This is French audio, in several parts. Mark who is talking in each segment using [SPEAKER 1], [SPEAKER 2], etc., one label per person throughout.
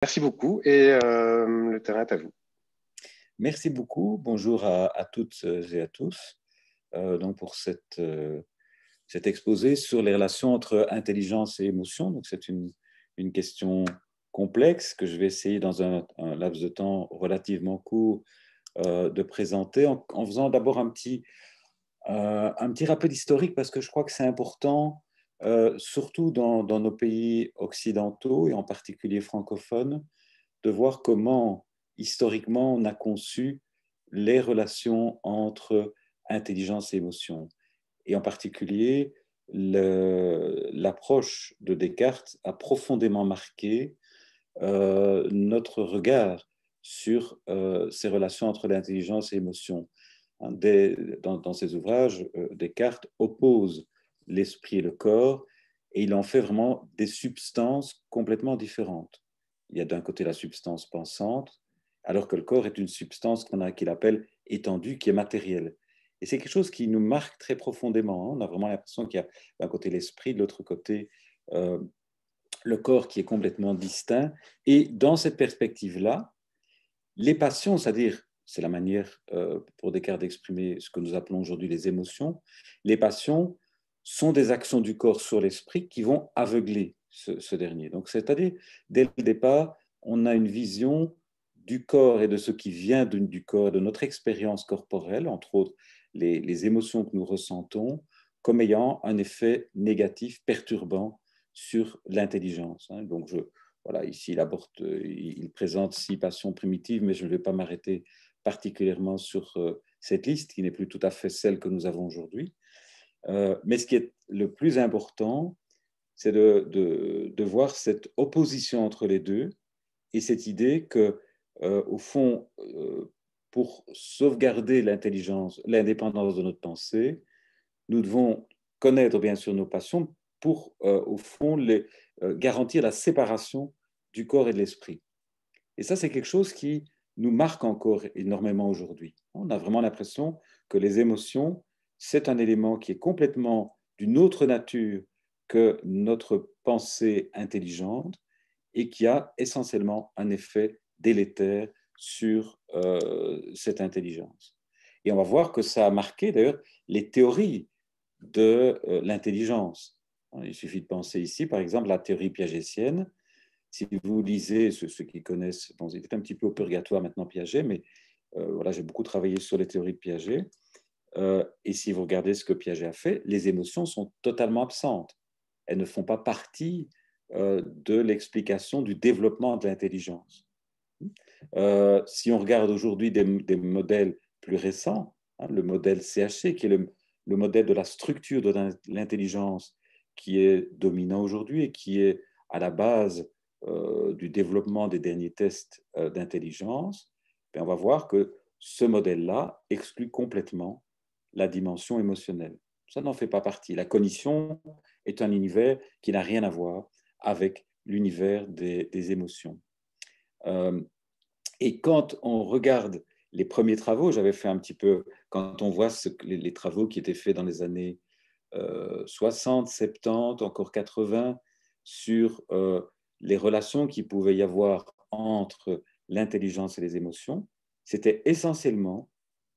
[SPEAKER 1] Merci beaucoup et le terrain est à vous.
[SPEAKER 2] Merci beaucoup. Bonjour à toutes et à tous donc pour cet exposé sur les relations entre intelligence et émotion. Donc c'est une question complexe que je vais essayer dans un laps de temps relativement court de présenter en faisant d'abord un petit rappel historique parce que je crois que c'est important, surtout dans nos pays occidentaux et en particulier francophones, de voir comment, historiquement, on a conçu les relations entre intelligence et émotion. Et en particulier, l'approche de Descartes a profondément marqué notre regard sur ces relations entre l'intelligence et l'émotion. Dans ses ouvrages, Descartes oppose l'esprit et le corps et il en fait vraiment des substances complètement différentes. Il y a d'un côté la substance pensante, alors que le corps est une substance qu'il appelle étendue, qui est matérielle. Et c'est quelque chose qui nous marque très profondément. On a vraiment l'impression qu'il y a d'un côté l'esprit, de l'autre côté le corps qui est complètement distinct. Et dans cette perspective-là, les passions, c'est-à-dire, c'est la manière pour Descartes d'exprimer ce que nous appelons aujourd'hui les émotions, les passions sont des actions du corps sur l'esprit qui vont aveugler ce dernier. Donc, c'est-à-dire, dès le départ, on a une vision du corps et de ce qui vient du corps, de notre expérience corporelle, entre autres les émotions que nous ressentons, comme ayant un effet négatif, perturbant sur l'intelligence. Donc, voilà, ici, il présente 6 passions primitives, mais je ne vais pas m'arrêter particulièrement sur cette liste, qui n'est plus tout à fait celle que nous avons aujourd'hui. Mais ce qui est le plus important, c'est de voir cette opposition entre les deux et cette idée que, au fond, pour sauvegarder l'intelligence, l'indépendance de notre pensée, nous devons connaître bien sûr nos passions pour, au fond, garantir la séparation du corps et de l'esprit. Et ça, c'est quelque chose qui nous marque encore énormément aujourd'hui. On a vraiment l'impression que les émotions, c'est un élément qui est complètement d'une autre nature que notre pensée intelligente et qui a essentiellement un effet délétère sur cette intelligence. Et on va voir que ça a marqué d'ailleurs les théories de l'intelligence. Il suffit de penser ici, par exemple, la théorie piagétienne. Si vous lisez, ceux qui connaissent, bon, il est un petit peu au purgatoire maintenant Piaget, mais voilà, j'ai beaucoup travaillé sur les théories de Piaget. Et si vous regardez ce que Piaget a fait, les émotions sont totalement absentes. Elles ne font pas partie de l'explication du développement de l'intelligence. Si on regarde aujourd'hui des modèles plus récents, le modèle CHC, qui est le modèle de la structure de l'intelligence qui est dominant aujourd'hui et qui est à la base du développement des derniers tests d'intelligence, on va voir que ce modèle-là exclut complètement la dimension émotionnelle. Ça n'en fait pas partie. La cognition est un univers qui n'a rien à voir avec l'univers des émotions. Et quand on regarde les premiers travaux, j'avais fait un petit peu, quand on voit les travaux qui étaient faits dans les années 60, 70, encore 80, sur les relations qu'il pouvait y avoir entre l'intelligence et les émotions, c'était essentiellement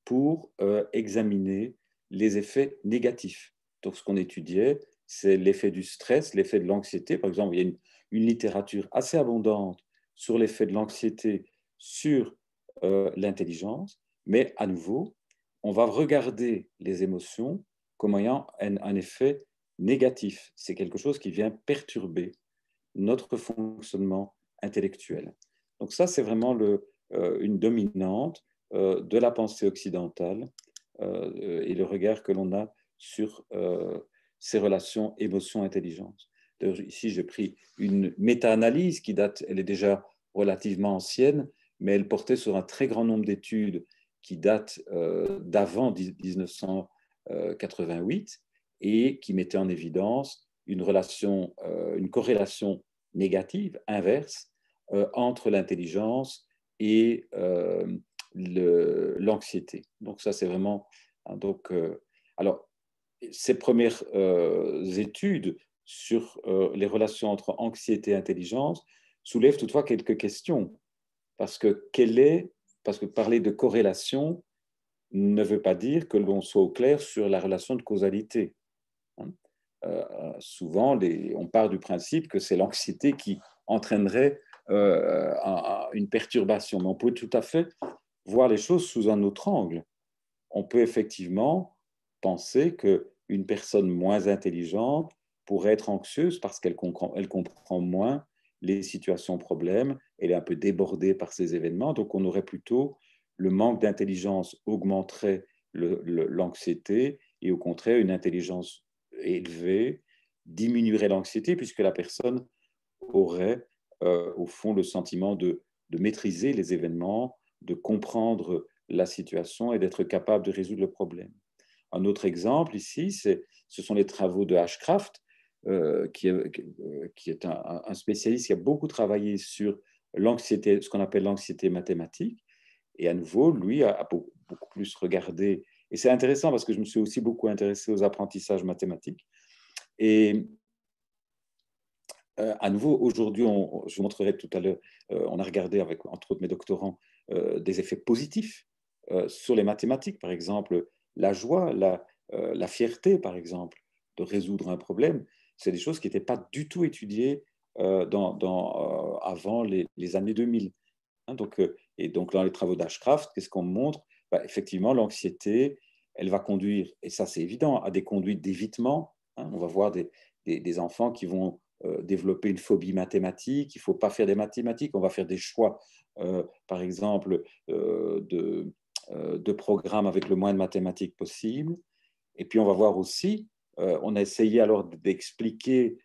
[SPEAKER 2] pour examiner les effets négatifs. Donc, ce qu'on étudiait, c'est l'effet du stress, l'effet de l'anxiété. Par exemple, il y a une littérature assez abondante sur l'effet de l'anxiété sur l'intelligence, mais à nouveau, on va regarder les émotions comme ayant un effet négatif. C'est quelque chose qui vient perturber notre fonctionnement intellectuel. Donc ça, c'est vraiment une dominante de la pensée occidentale et le regard que l'on a sur ces relations émotion-intelligence. Ici, j'ai pris une méta-analyse qui date, elle est déjà relativement ancienne, mais elle portait sur un très grand nombre d'études qui datent d'avant 1988 et qui mettaient en évidence une corrélation négative, inverse, entre l'intelligence et l'anxiété. Donc ça, c'est vraiment... alors, ces premières études sur les relations entre anxiété et intelligence soulève toutefois quelques questions. Parce que parler de corrélation ne veut pas dire que l'on soit au clair sur la relation de causalité. Souvent, on part du principe que c'est l'anxiété qui entraînerait une perturbation. Mais on peut tout à fait voir les choses sous un autre angle. On peut effectivement penser qu'une personne moins intelligente pourrait être anxieuse parce qu'elle comprend moins les situations problèmes, elle est un peu débordée par ces événements, donc on aurait plutôt le manque d'intelligence augmenterait l'anxiété et au contraire une intelligence élevée diminuerait l'anxiété puisque la personne aurait au fond le sentiment de maîtriser les événements, de comprendre la situation et d'être capable de résoudre le problème. Un autre exemple ici, ce sont les travaux de Ashcraft, qui est un spécialiste qui a beaucoup travaillé sur l'anxiété, ce qu'on appelle l'anxiété mathématique. Et à nouveau, lui a beaucoup plus regardé. Et c'est intéressant parce que je me suis aussi beaucoup intéressé aux apprentissages mathématiques. Et à nouveau, aujourd'hui, je vous montrerai tout à l'heure, on a regardé avec, entre autres, mes doctorants, des effets positifs sur les mathématiques, par exemple, la joie, la fierté, par exemple, de résoudre un problème. C'est des choses qui n'étaient pas du tout étudiées avant les années 2000. Hein, et donc, dans les travaux d'Ashcraft, qu'est-ce qu'on montre? Effectivement, l'anxiété, elle va conduire, et ça c'est évident, à des conduites d'évitement. Hein. On va voir des enfants qui vont développer une phobie mathématique, il ne faut pas faire des mathématiques, on va faire des choix, par exemple, de programmes avec le moins de mathématiques possible. Et puis on va voir aussi, on a essayé alors d'expliquer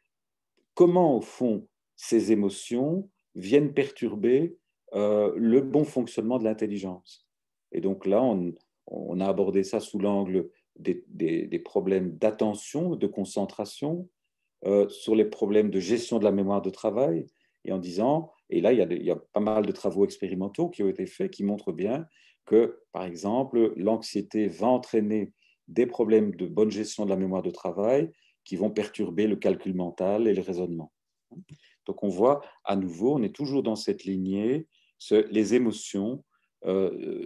[SPEAKER 2] comment, au fond, ces émotions viennent perturber le bon fonctionnement de l'intelligence. Et donc là, on a abordé ça sous l'angle des problèmes d'attention, de concentration, sur les problèmes de gestion de la mémoire de travail, et en disant, et là, il y a pas mal de travaux expérimentaux qui ont été faits qui montrent bien que, par exemple, l'anxiété va entraîner des problèmes de bonne gestion de la mémoire de travail qui vont perturber le calcul mental et le raisonnement. Donc on voit à nouveau, on est toujours dans cette lignée, les émotions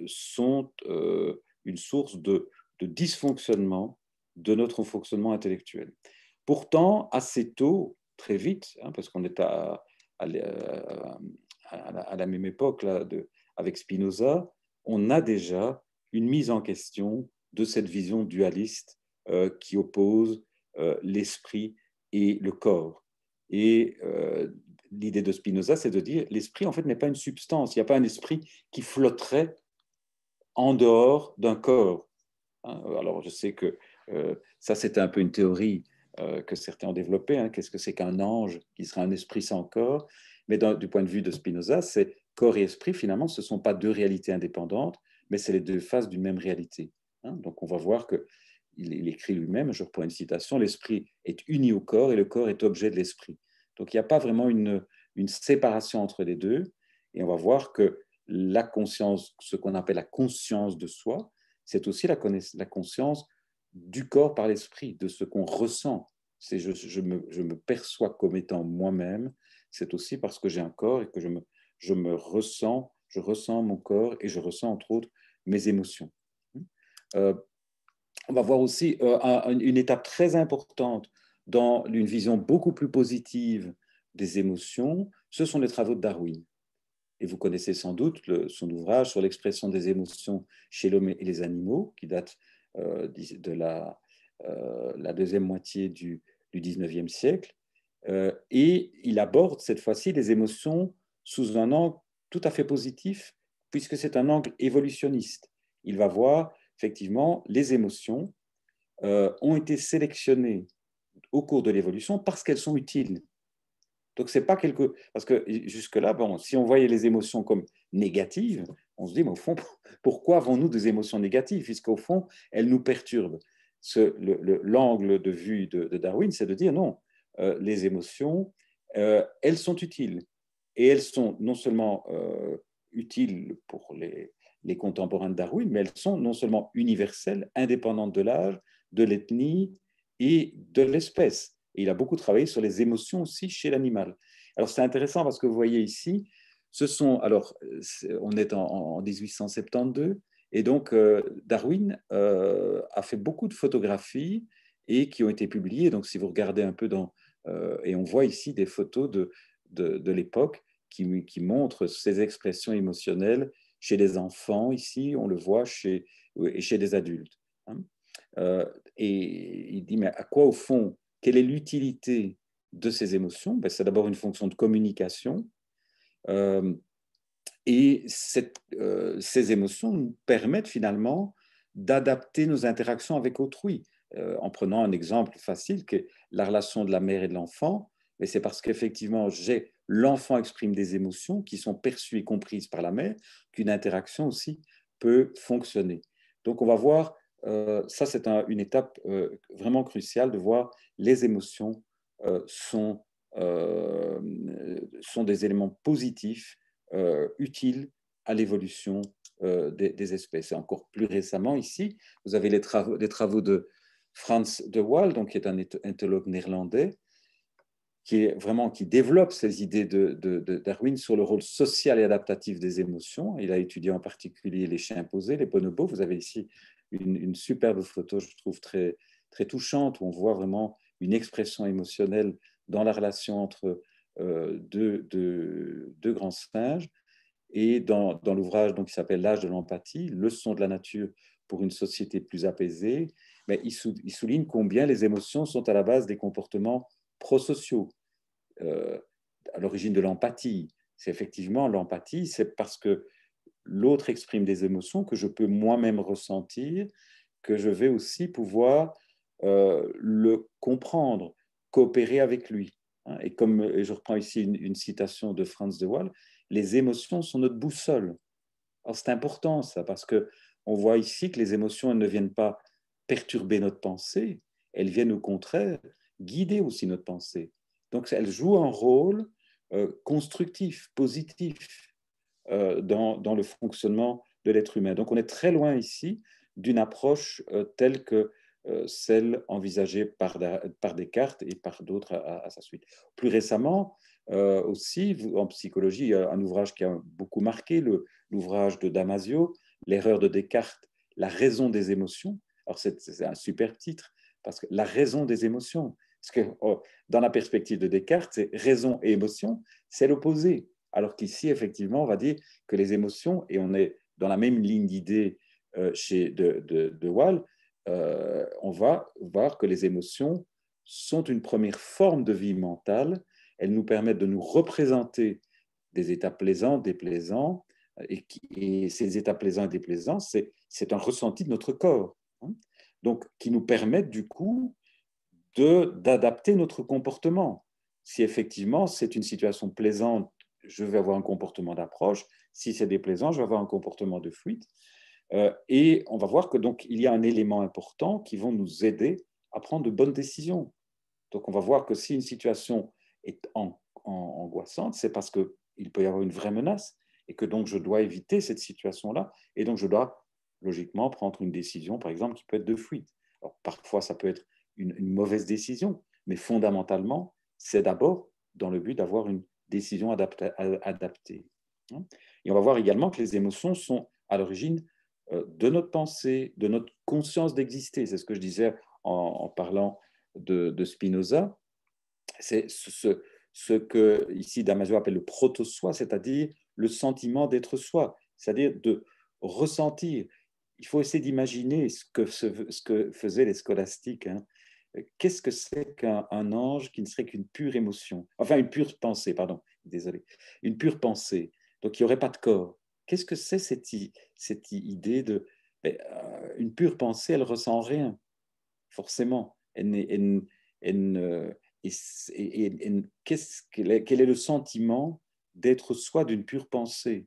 [SPEAKER 2] sont une source de dysfonctionnement de notre fonctionnement intellectuel. Pourtant, assez tôt, très vite, hein, parce qu'on est à la même époque là, avec Spinoza, on a déjà une mise en question de cette vision dualiste qui oppose l'esprit et le corps. Et l'idée de Spinoza, c'est de dire l'esprit, en fait, n'est pas une substance. Il n'y a pas un esprit qui flotterait en dehors d'un corps. Hein. Alors, je sais que ça, c'était un peu une théorie que certains ont développée. Hein. Qu'est-ce que c'est qu'un ange qui serait un esprit sans corps? Mais du point de vue de Spinoza, c'est corps et esprit, finalement, ce ne sont pas deux réalités indépendantes, mais c'est les deux faces d'une même réalité. Hein. Donc, on va voir qu'il écrit lui-même, je reprends une citation, l'esprit est uni au corps et le corps est objet de l'esprit. Donc, il n'y a pas vraiment une séparation entre les deux. Et on va voir que la conscience, ce qu'on appelle la conscience de soi, c'est aussi la conscience du corps par l'esprit, de ce qu'on ressent. C'est je me perçois comme étant moi-même, c'est aussi parce que j'ai un corps et que je ressens mon corps et je ressens entre autres mes émotions. On va voir aussi une étape très importante dans une vision beaucoup plus positive des émotions, ce sont les travaux de Darwin. Et vous connaissez sans doute son ouvrage sur l'expression des émotions chez l'homme et les animaux, qui date de la deuxième moitié du 19e siècle. Et il aborde cette fois-ci les émotions sous un angle tout à fait positif, puisque c'est un angle évolutionniste. Il va voir effectivement les émotions ont été sélectionnées au cours de l'évolution parce qu'elles sont utiles. Donc, c'est pas quelque... Parce que jusque-là, bon, si on voyait les émotions comme négatives, on se dit, mais au fond, pourquoi avons-nous des émotions négatives? Puisqu'au fond, elles nous perturbent. L'angle de vue de Darwin, c'est de dire, non, les émotions, elles sont utiles. Et elles sont non seulement utiles pour les contemporains de Darwin, mais elles sont non seulement universelles, indépendantes de l'âge, de l'ethnie et de l'espèce. Et il a beaucoup travaillé sur les émotions aussi chez l'animal. Alors, c'est intéressant parce que vous voyez ici, on est en 1872, et donc Darwin a fait beaucoup de photographies et qui ont été publiées. Donc, si vous regardez un peu et on voit ici des photos de l'époque qui montrent ces expressions émotionnelles chez les enfants, ici, on le voit et chez des adultes. Hein. Et il dit, mais à quoi au fond, quelle est l'utilité de ces émotions? Ben, c'est d'abord une fonction de communication. Et ces émotions nous permettent finalement d'adapter nos interactions avec autrui. En prenant un exemple facile, qui est la relation de la mère et de l'enfant, mais c'est parce qu'effectivement, l'enfant exprime des émotions qui sont perçues et comprises par la mère, qu'une interaction aussi peut fonctionner. Donc on va voir, ça c'est une étape vraiment cruciale de voir les émotions sont des éléments positifs utiles à l'évolution des espèces. Et encore plus récemment, ici, vous avez les travaux de Frans de Waal, donc, qui est un éthologue néerlandais, qui développe ces idées de Darwin sur le rôle social et adaptatif des émotions. Il a étudié en particulier les chiens imposés, les bonobos. Vous avez ici une superbe photo, je trouve, très, très touchante, où on voit vraiment une expression émotionnelle dans la relation entre deux grands singes. Et dans l'ouvrage qui s'appelle L'âge de l'empathie, leçon de la nature pour une société plus apaisée, mais il souligne combien les émotions sont à la base des comportements prosociaux, à l'origine de l'empathie. C'est effectivement l'empathie, c'est parce que l'autre exprime des émotions que je peux moi-même ressentir, que je vais aussi pouvoir le comprendre, coopérer avec lui. Et je reprends ici une citation de Frans de Waal, les émotions sont notre boussole. Alors c'est important ça, parce qu'on voit ici que les émotions, elles ne viennent pas perturber notre pensée, elles viennent au contraire guider aussi notre pensée. Donc elles jouent un rôle constructif, positif dans le fonctionnement de l'être humain. Donc on est très loin ici d'une approche telle que celle envisagée par Descartes et par d'autres à sa suite. Plus récemment, aussi, en psychologie, il y a un ouvrage qui a beaucoup marqué, l'ouvrage de Damasio, L'erreur de Descartes, la raison des émotions. Alors c'est un super titre, parce que la raison des émotions, parce que dans la perspective de Descartes, c'est raison et émotion, c'est l'opposé. Alors qu'ici, effectivement, on va dire que les émotions, et on est dans la même ligne d'idées chez de Waal, on va voir que les émotions sont une première forme de vie mentale. Elles nous permettent de nous représenter des états plaisants, déplaisants, et ces états plaisants et déplaisants, c'est un ressenti de notre corps, hein, donc qui nous permettent du coup d'adapter notre comportement. Si effectivement c'est une situation plaisante, je vais avoir un comportement d'approche. Si c'est déplaisant, je vais avoir un comportement de fuite. Et on va voir que donc il y a un élément important qui va nous aider à prendre de bonnes décisions. Donc on va voir que si une situation est angoissante, c'est parce qu'il peut y avoir une vraie menace et que donc je dois éviter cette situation-là. Et donc je dois logiquement prendre une décision, par exemple, qui peut être de fuite. Alors parfois ça peut être une mauvaise décision, mais fondamentalement, c'est d'abord dans le but d'avoir une décision adaptée. Et on va voir également que les émotions sont à l'origine de notre pensée, de notre conscience d'exister. C'est ce que je disais en parlant de Spinoza. C'est ce que ici Damasio appelle le proto-soi, c'est-à-dire le sentiment d'être soi, c'est-à-dire de ressentir. Il faut essayer d'imaginer ce que faisaient les scolastiques. Hein. Qu'est-ce que c'est qu'un ange qui ne serait qu'une pure émotion, enfin une pure pensée, pardon, désolé, une pure pensée, donc il n'y aurait pas de corps. Qu'est-ce que c'est cette idée de... une pure pensée, elle ne ressent rien, forcément. Quel est le sentiment d'être soi d'une pure pensée?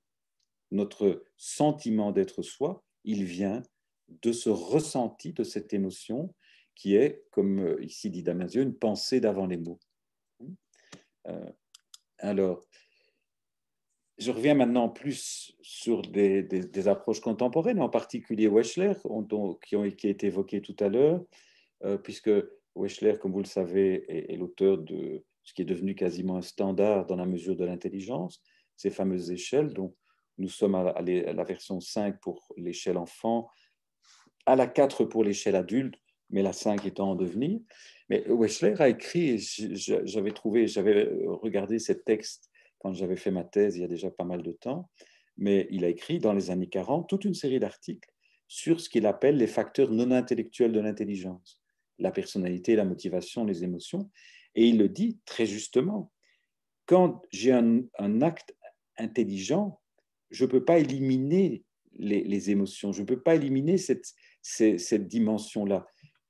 [SPEAKER 2] Notre sentiment d'être soi, il vient de ce ressenti, de cette émotion qui est, comme ici dit Damasio, une pensée d'avant les mots. Alors, je reviens maintenant plus sur des approches contemporaines, en particulier Wechsler, qui a été évoqué tout à l'heure, puisque Wechsler, comme vous le savez, est l'auteur ce qui est devenu quasiment un standard dans la mesure de l'intelligence, ces fameuses échelles. Donc, nous sommes à la version 5 pour l'échelle enfant, à la 4 pour l'échelle adulte, mais la 5 étant en devenir. Mais Wechsler a écrit, j'avais regardé ces textes quand j'avais fait ma thèse il y a déjà pas mal de temps, mais il a écrit dans les années 40 toute une série d'articles sur ce qu'il appelle les facteurs non intellectuels de l'intelligence, la personnalité, la motivation, les émotions. Et il le dit très justement, quand j'ai un acte intelligent, je ne peux pas éliminer les émotions, je ne peux pas éliminer cette dimension-là.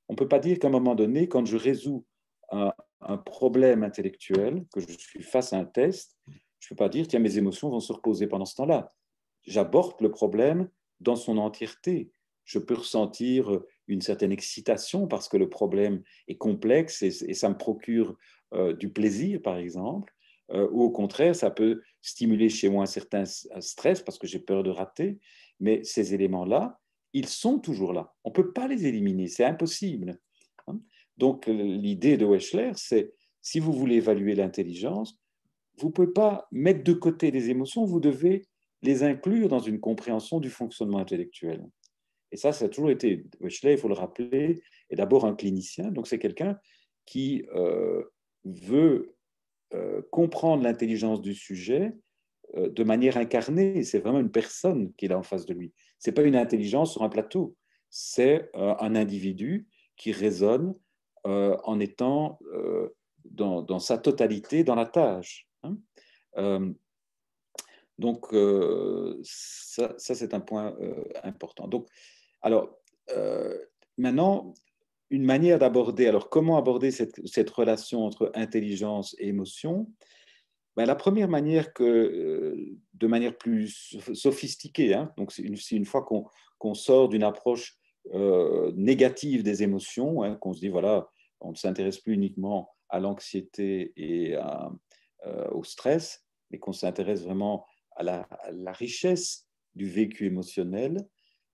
[SPEAKER 2] On ne peut pas dire qu'à un moment donné, quand je résous un problème intellectuel, que je suis face à un test, je ne peux pas dire, tiens, mes émotions vont se reposer pendant ce temps-là. J'aborde le problème dans son entièreté. Je peux ressentir une certaine excitation parce que le problème est complexe et ça me procure du plaisir, par exemple, ou au contraire, ça peut stimuler chez moi un certain stress parce que j'ai peur de rater, mais ces éléments-là, ils sont toujours là. On ne peut pas les éliminer, c'est impossible. Donc, l'idée de Wechsler, c'est si vous voulez évaluer l'intelligence, vous ne pouvez pas mettre de côté les émotions, vous devez les inclure dans une compréhension du fonctionnement intellectuel. Et ça a toujours été, Wechsler, il faut le rappeler, est d'abord un clinicien, donc c'est quelqu'un qui veut comprendre l'intelligence du sujet de manière incarnée. C'est vraiment une personne qu'il a en face de lui. Ce n'est pas une intelligence sur un plateau, c'est un individu qui raisonne en étant dans sa totalité dans la tâche. Donc, ça c'est un point important. Donc, alors, maintenant, une manière d'aborder, alors comment aborder cette relation entre intelligence et émotion? Ben, la première manière de manière plus sophistiquée, hein, donc c'est une fois qu'on sort d'une approche négative des émotions, hein, qu'on se dit, voilà, on ne s'intéresse plus uniquement à l'anxiété et au stress, mais qu'on s'intéresse vraiment à la richesse du vécu émotionnel.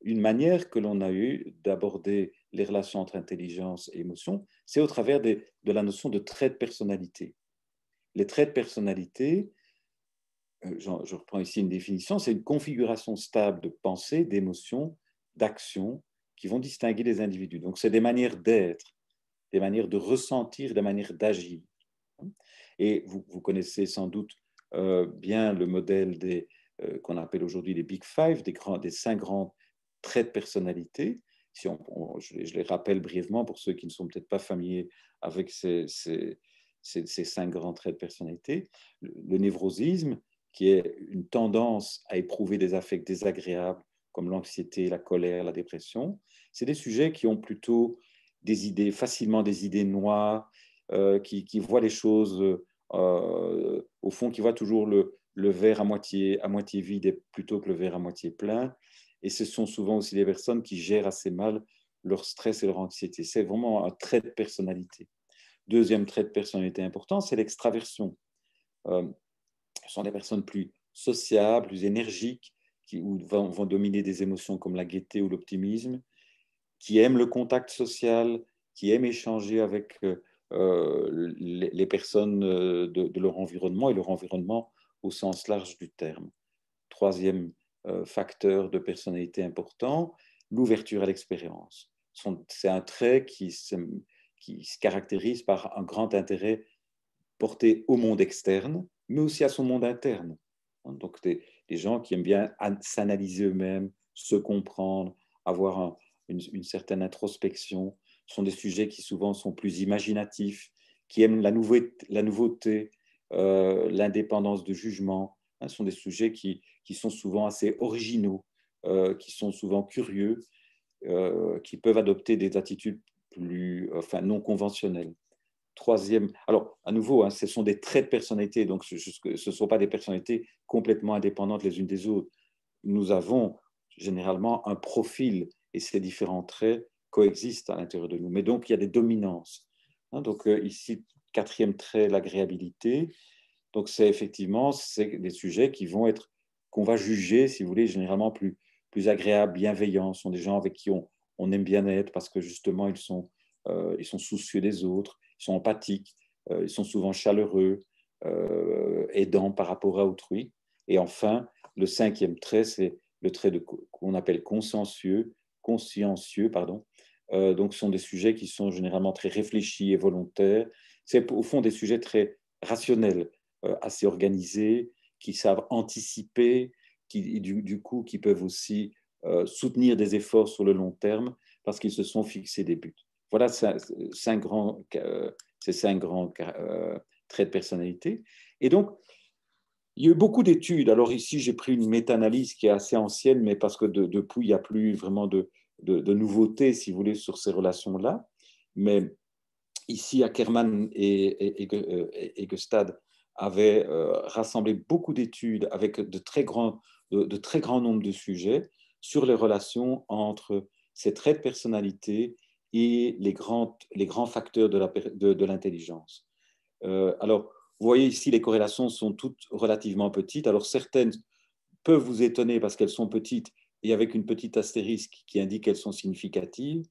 [SPEAKER 2] Une manière que l'on a eue d'aborder les relations entre intelligence et émotion, c'est au travers de la notion de traits de personnalité. Les traits de personnalité, je reprends ici une définition, c'est une configuration stable de pensée, d'émotion, d'action qui vont distinguer les individus. Donc, c'est des manières d'être, des manières de ressentir, des manières d'agir. Et vous connaissez sans doute bien le modèle qu'on appelle aujourd'hui les Big Five, des 5 grands traits de personnalité. Si je les rappelle brièvement pour ceux qui ne sont peut-être pas familiers avec ces 5 grands traits de personnalité. Le névrosisme, qui est une tendance à éprouver des affects désagréables comme l'anxiété, la colère, la dépression. C'est des sujets qui ont plutôt facilement des idées noires, qui voient les choses au fond, qui voient toujours le verre à moitié vide plutôt que le verre à moitié plein. Et ce sont souvent aussi des personnes qui gèrent assez mal leur stress et leur anxiété. C'est vraiment un trait de personnalité. Deuxième trait de personnalité important, c'est l'extraversion. Ce sont des personnes plus sociables, plus énergiques, qui vont dominer des émotions comme la gaieté ou l'optimisme, qui aiment le contact social, qui aiment échanger avec les personnes de leur environnement et leur environnement au sens large du terme. Troisième facteur de personnalité important, l'ouverture à l'expérience. C'est un trait qui se caractérise par un grand intérêt porté au monde externe, mais aussi à son monde interne. Donc, des gens qui aiment bien s'analyser eux-mêmes, se comprendre, avoir une certaine introspection. Ce sont des sujets qui souvent sont plus imaginatifs, qui aiment la nouveauté, l'indépendance de jugement. Ce sont des sujets qui sont souvent assez originaux, qui sont souvent curieux, qui peuvent adopter des attitudes non conventionnelles. Troisième, alors à nouveau, hein, ce sont des traits de personnalité, donc ce ne sont pas des personnalités complètement indépendantes les unes des autres. Nous avons généralement un profil et ces différents traits coexistent à l'intérieur de nous. Mais donc, il y a des dominances. Hein, donc ici, quatrième trait, l'agréabilité. Donc, c'est des sujets qu'on va juger, si vous voulez, généralement plus agréables, bienveillants. Ce sont des gens avec qui on aime bien être parce que justement, ils sont soucieux des autres, ils sont empathiques, Ils sont souvent chaleureux, aidants par rapport à autrui. Et enfin, le cinquième trait, c'est le trait qu'on appelle consciencieux, pardon. Donc, ce sont des sujets qui sont généralement très réfléchis et volontaires. C'est au fond des sujets très rationnels, assez organisés, qui savent anticiper, qui, du coup, qui peuvent aussi soutenir des efforts sur le long terme parce qu'ils se sont fixés des buts. Voilà cinq grands traits de personnalité. Et donc, il y a eu beaucoup d'études. Alors ici, j'ai pris une méta-analyse qui est assez ancienne, mais parce que depuis, il n'y a plus vraiment de nouveautés, si vous voulez, sur ces relations-là. Mais ici, Ackermann et Gestad avaient rassemblé beaucoup d'études avec de très grands nombres de sujets sur les relations entre ces traits de personnalité et les grands facteurs de l'intelligence. Alors, vous voyez ici, les corrélations sont toutes relativement petites. Alors, certaines peuvent vous étonner parce qu'elles sont petites et avec une petite astérisque qui indique qu'elles sont significatives.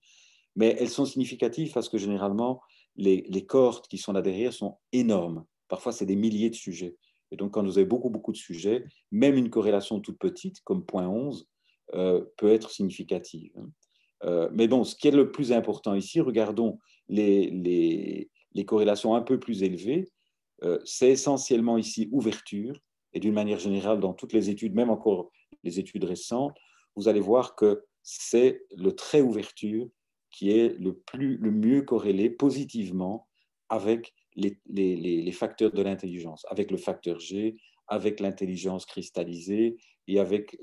[SPEAKER 2] Mais elles sont significatives parce que généralement, les cohortes qui sont là derrière sont énormes. Parfois, c'est des milliers de sujets. Et donc, quand vous avez beaucoup de sujets, même une corrélation toute petite, comme 0,11, peut être significative. Mais bon, ce qui est le plus important ici, regardons les corrélations un peu plus élevées. C'est essentiellement ici ouverture. Et d'une manière générale, dans toutes les études, même encore les études récentes, vous allez voir que c'est le trait ouverture qui est le mieux corrélé positivement avec les facteurs de l'intelligence, avec le facteur G, avec l'intelligence cristallisée et avec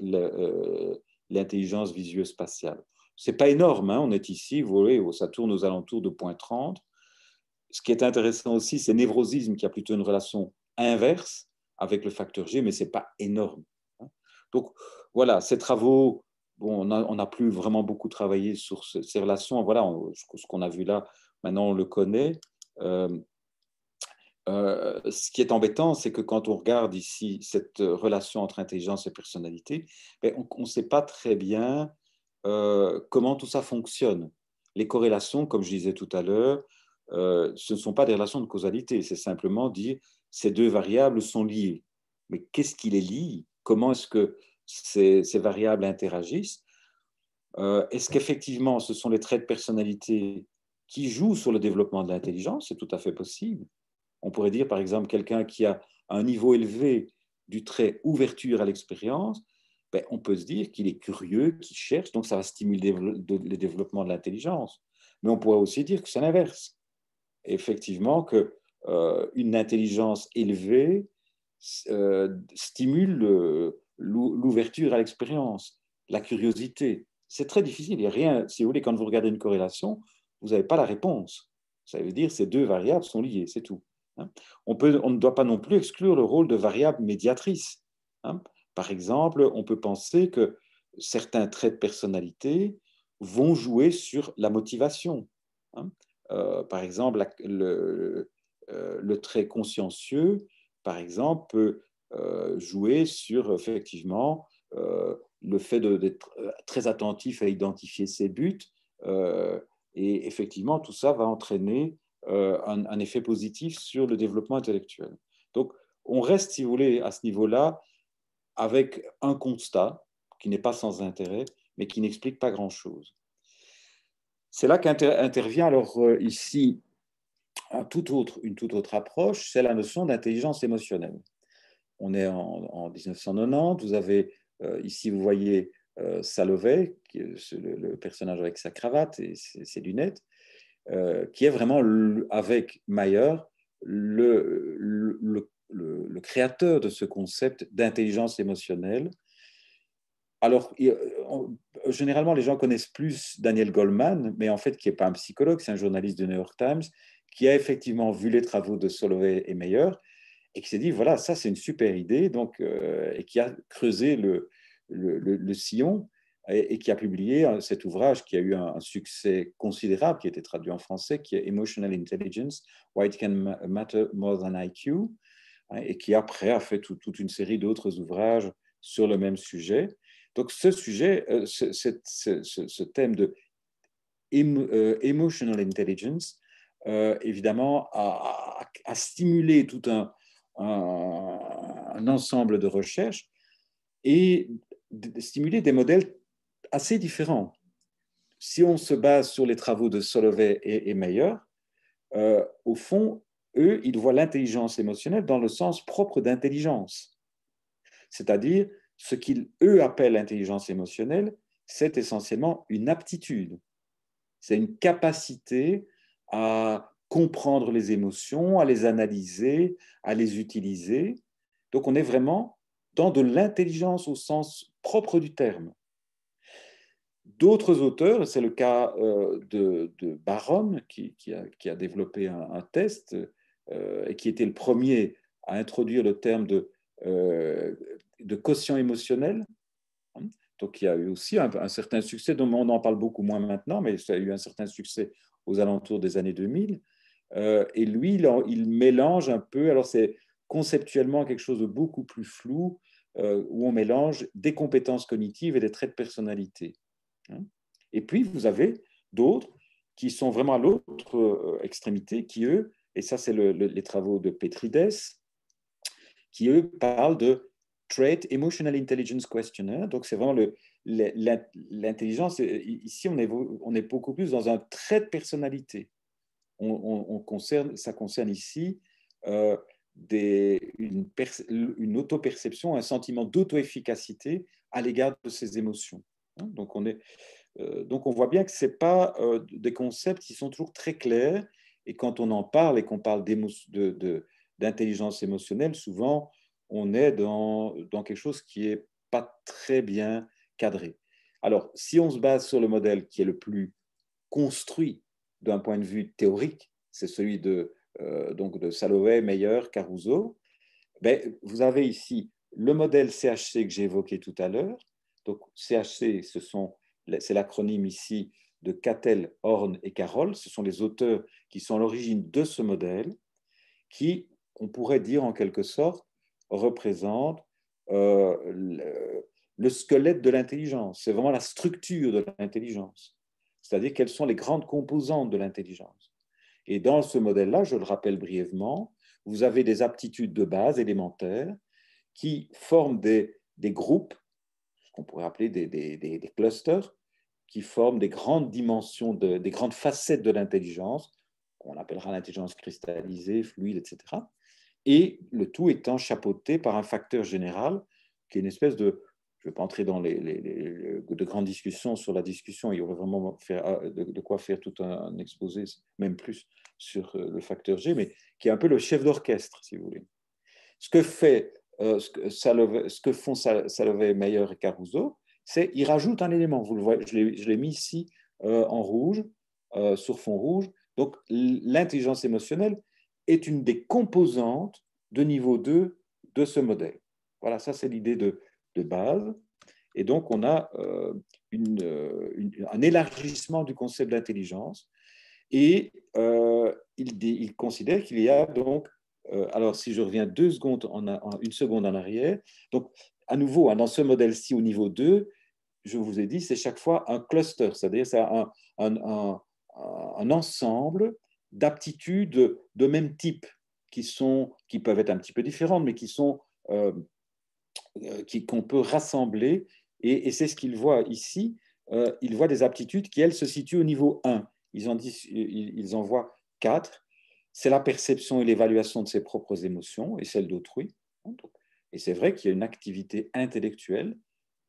[SPEAKER 2] l'intelligence visuo-spatiale. Ce n'est pas énorme, hein, on est ici, vous voyez, ça tourne aux alentours de 0,30. Ce qui est intéressant aussi, c'est névrosisme qui a plutôt une relation inverse avec le facteur G, mais ce n'est pas énorme. Donc voilà, ces travaux, bon, on n'a plus vraiment beaucoup travaillé sur ces relations. Voilà, ce qu'on a vu là, maintenant on le connaît. Ce qui est embêtant, c'est que quand on regarde ici cette relation entre intelligence et personnalité, ben, on ne sait pas très bien comment tout ça fonctionne. Les corrélations, comme je disais tout à l'heure, ce ne sont pas des relations de causalité, c'est simplement dire ces deux variables sont liées. Mais qu'est-ce qui les lie? Comment est-ce que ces variables interagissent? Est-ce qu'effectivement, ce sont les traits de personnalité qui jouent sur le développement de l'intelligence? C'est tout à fait possible. On pourrait dire, par exemple, quelqu'un qui a un niveau élevé du trait ouverture à l'expérience, ben, on peut se dire qu'il est curieux, qu'il cherche, donc ça va stimuler le développement de l'intelligence. Mais on pourrait aussi dire que c'est l'inverse. Effectivement, qu'une intelligence élevée stimule l'ouverture à l'expérience, la curiosité. C'est très difficile. Il n'y a rien, si vous voulez, quand vous regardez une corrélation, vous n'avez pas la réponse. Ça veut dire que ces deux variables sont liées, c'est tout. On ne doit pas non plus exclure le rôle de variable médiatrice. Par exemple, on peut penser que certains traits de personnalité vont jouer sur la motivation. Par exemple, le trait consciencieux, par exemple, peut jouer sur effectivement le fait d'être très attentif à identifier ses buts. Et effectivement, tout ça va entraîner un effet positif sur le développement intellectuel. Donc, on reste, si vous voulez, à ce niveau-là, avec un constat qui n'est pas sans intérêt, mais qui n'explique pas grand-chose. C'est là qu'intervient alors ici une toute autre approche, c'est la notion d'intelligence émotionnelle. On est en 1990, vous avez ici, vous voyez Salovey, qui est le personnage avec sa cravate et ses lunettes, qui est vraiment, avec Mayer, le créateur de ce concept d'intelligence émotionnelle. Alors, généralement, les gens connaissent plus Daniel Goleman, mais en fait, qui n'est pas un psychologue, c'est un journaliste du New York Times, qui a effectivement vu les travaux de Salovey et Mayer, et qui s'est dit, voilà, ça, c'est une super idée, donc, et qui a creusé le sillon, et qui a publié cet ouvrage qui a eu un succès considérable, qui a été traduit en français, qui est Emotional Intelligence, Why It Can Matter More Than IQ, et qui après a fait toute une série d'autres ouvrages sur le même sujet. Donc ce sujet, ce thème de emotional intelligence évidemment, à stimuler tout un ensemble de recherches et stimuler des modèles assez différents. Si on se base sur les travaux de Salovey et Meyer, au fond, eux, ils voient l'intelligence émotionnelle dans le sens propre d'intelligence. C'est-à-dire, ce qu'ils, eux, appellent l'intelligence émotionnelle, c'est essentiellement une aptitude. C'est une capacité à comprendre les émotions, à les analyser, à les utiliser. Donc, on est vraiment dans de l'intelligence au sens propre du terme. D'autres auteurs, c'est le cas de Barron, qui a développé un test et qui était le premier à introduire le terme de quotient émotionnel. Donc, il y a eu aussi un certain succès, dont on en parle beaucoup moins maintenant, mais ça a eu un certain succès aux alentours des années 2000. Et lui, il mélange un peu, alors c'est conceptuellement quelque chose de beaucoup plus flou, où on mélange des compétences cognitives et des traits de personnalité. Et puis, vous avez d'autres qui sont vraiment à l'autre extrémité, qui, eux, et ça, c'est les travaux de Petrides, qui, eux, parlent de Trait Emotional Intelligence Questionnaire. Donc, c'est vraiment l'intelligence. Ici, on est beaucoup plus dans un trait de personnalité. Ça concerne ici une auto-perception, un sentiment d'auto-efficacité à l'égard de ses émotions. Donc, on voit bien que ce n'est pas des concepts qui sont toujours très clairs. Et quand on en parle et qu'on parle d'intelligence émotionnelle, souvent, on est dans quelque chose qui n'est pas très bien cadré. Alors, si on se base sur le modèle qui est le plus construit d'un point de vue théorique, c'est celui de Salovey, Meyer, Caruso, ben, vous avez ici le modèle CHC que j'ai évoqué tout à l'heure. Donc, CHC, c'est l'acronyme ici de Cattell, Horn et Carroll. Ce sont les auteurs qui sont à l'origine de ce modèle, qui, on pourrait dire en quelque sorte, représente le squelette de l'intelligence. C'est vraiment la structure de l'intelligence. C'est-à-dire quelles sont les grandes composantes de l'intelligence. Et dans ce modèle-là, je le rappelle brièvement, vous avez des aptitudes de base élémentaires qui forment des groupes, ce qu'on pourrait appeler des clusters, qui forment des grandes dimensions, des grandes facettes de l'intelligence, qu'on appellera l'intelligence cristallisée, fluide, etc. Et le tout étant chapeauté par un facteur général qui est une espèce de... Je ne vais pas entrer dans de grandes discussions sur la discussion, il y aurait vraiment de quoi faire tout un exposé, même plus, sur le facteur G, mais qui est un peu le chef d'orchestre, si vous voulez. Ce que font Salovey, Meyer et Caruso, c'est qu'ils rajoutent un élément. Vous le voyez, je l'ai mis ici en rouge, sur fond rouge. Donc, l'intelligence émotionnelle est une des composantes de niveau 2 de ce modèle. Voilà, ça c'est l'idée de base. Et donc, on a un élargissement du concept d'intelligence. Et il considère qu'il y a donc, alors si je reviens 2 secondes, une seconde en arrière, donc à nouveau, dans ce modèle-ci au niveau 2, je vous ai dit, c'est chaque fois un cluster, c'est-à-dire c'est un ensemble d'aptitudes de même type qui peuvent être un petit peu différentes, mais qu'on peut rassembler. Et c'est ce qu'il voit ici. Il voit des aptitudes qui, elles, se situent au niveau 1. Ils en voient 4. C'est la perception et l'évaluation de ses propres émotions et celles d'autrui. Et c'est vrai qu'il y a une activité intellectuelle.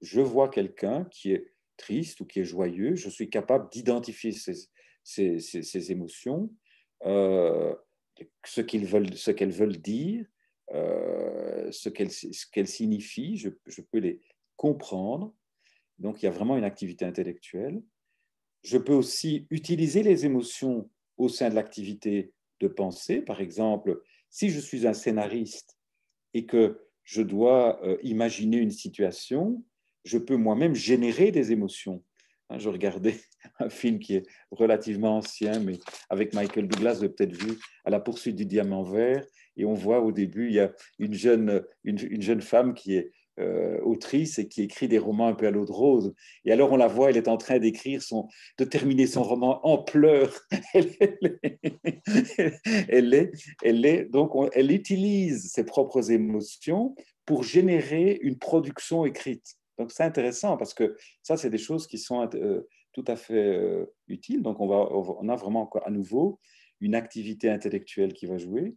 [SPEAKER 2] Je vois quelqu'un qui est triste ou qui est joyeux. Je suis capable d'identifier ces émotions, ce qu'elles veulent dire, ce qu'elles signifient. Je peux les comprendre. Donc, il y a vraiment une activité intellectuelle. Je peux aussi utiliser les émotions au sein de l'activité de pensée. Par exemple, si je suis un scénariste et que je dois imaginer une situation, je peux moi-même générer des émotions. Je regardais un film qui est relativement ancien, mais avec Michael Douglas, vous avez peut-être vu, À la poursuite du diamant vert, et on voit au début, il y a une jeune femme qui est autrice et qui écrit des romans un peu à l'eau de rose. Et alors on la voit, elle est en train de terminer son roman en pleurs. Elle utilise ses propres émotions pour générer une production écrite. Donc c'est intéressant parce que ça, c'est des choses qui sont tout à fait utiles. Donc on a vraiment à nouveau une activité intellectuelle qui va jouer.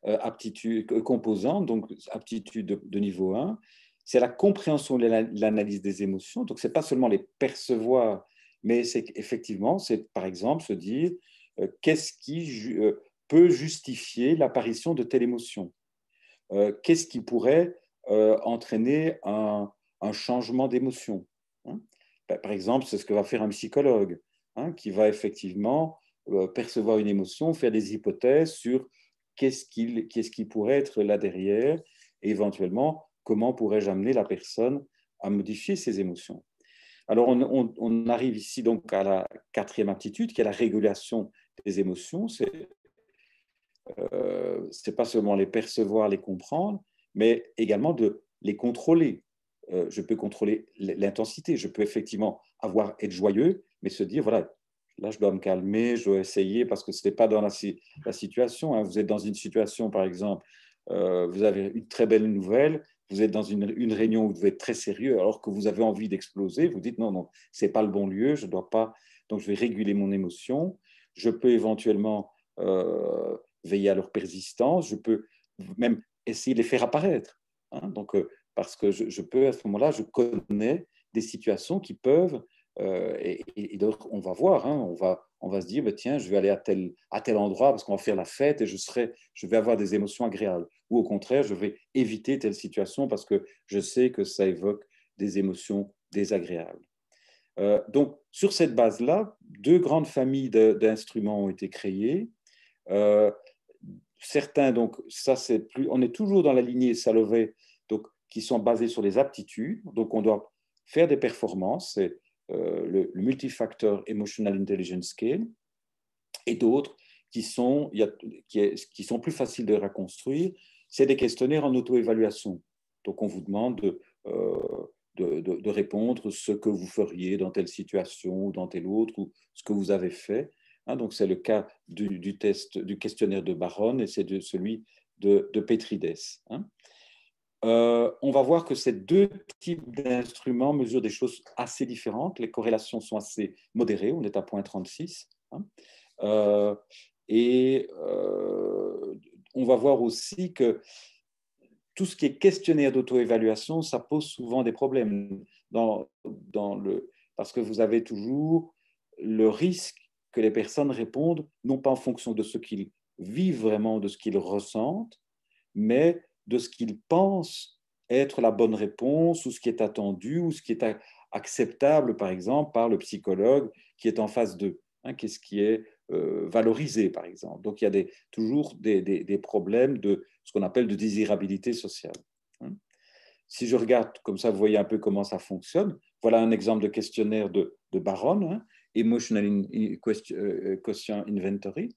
[SPEAKER 2] Aptitude composante, donc aptitude de niveau 1, c'est la compréhension et l'analyse des émotions. Donc, ce n'est pas seulement les percevoir, mais c'est effectivement, c'est par exemple se dire qu'est-ce qui peut justifier l'apparition de telle émotion, qu'est-ce qui pourrait entraîner un changement d'émotion, hein. Par exemple, c'est ce que va faire un psychologue, hein, qui va effectivement percevoir une émotion, faire des hypothèses sur qu'est-ce qui pourrait être là derrière et éventuellement comment pourrais-je amener la personne à modifier ses émotions. Alors on arrive ici donc à la quatrième aptitude qui est la régulation des émotions. C'est pas seulement les percevoir, les comprendre, mais également de les contrôler. Je peux contrôler l'intensité, je peux effectivement être joyeux, mais se dire, voilà, là, je dois me calmer, je dois essayer, parce que ce n'est pas dans la situation, hein. Vous êtes dans une situation, par exemple, vous avez une très belle nouvelle, vous êtes dans une réunion où vous devez être très sérieux, alors que vous avez envie d'exploser, vous dites, non, non, ce n'est pas le bon lieu, je dois pas, donc je vais réguler mon émotion, je peux éventuellement veiller à leur persistance, je peux même essayer de les faire apparaître, hein. Donc, parce que je peux, à ce moment-là, je connais des situations qui peuvent, et donc on va voir, hein, on va se dire, bah, tiens, je vais aller à tel endroit parce qu'on va faire la fête et je vais avoir des émotions agréables. Ou au contraire, je vais éviter telle situation parce que je sais que ça évoque des émotions désagréables. Donc, sur cette base-là, deux grandes familles d'instruments ont été créées. Certains, donc, ça c'est plus, on est toujours dans la lignée Salovey, donc, qui sont basés sur les aptitudes. Donc, on doit faire des performances, c'est le Multifactor Emotional Intelligence Scale, et d'autres qui sont plus faciles de reconstruire. C'est des questionnaires en auto-évaluation. Donc, on vous demande de répondre ce que vous feriez dans telle situation ou dans telle autre, ou ce que vous avez fait. Hein, donc, c'est le cas du test, du questionnaire de Baron et c'est celui de Petrides. Hein. On va voir que ces deux types d'instruments mesurent des choses assez différentes. Les corrélations sont assez modérées, on est à 0,36. Hein. On va voir aussi que tout ce qui est questionnaire d'auto-évaluation, ça pose souvent des problèmes parce que vous avez toujours le risque que les personnes répondent non pas en fonction de ce qu'ils vivent vraiment, de ce qu'ils ressentent, mais de ce qu'ils pensent être la bonne réponse ou ce qui est attendu ou ce qui est acceptable, par exemple, par le psychologue qui est en face d'eux. Hein, qu'est-ce qui est valorisé, par exemple. Donc, il y a toujours des problèmes de ce qu'on appelle de désirabilité sociale. Hein. Si je regarde comme ça, vous voyez un peu comment ça fonctionne. Voilà un exemple de questionnaire de Baron, hein, Emotional Quotient Inventory.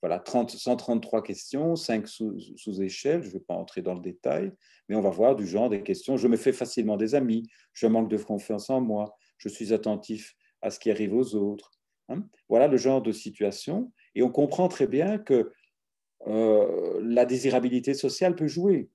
[SPEAKER 2] Voilà, 133 questions, 5 sous-échelles, je ne vais pas entrer dans le détail, mais on va voir du genre des questions. Je me fais facilement des amis, je manque de confiance en moi, je suis attentif à ce qui arrive aux autres. Hein. Voilà le genre de situation. Et on comprend très bien que la désirabilité sociale peut jouer.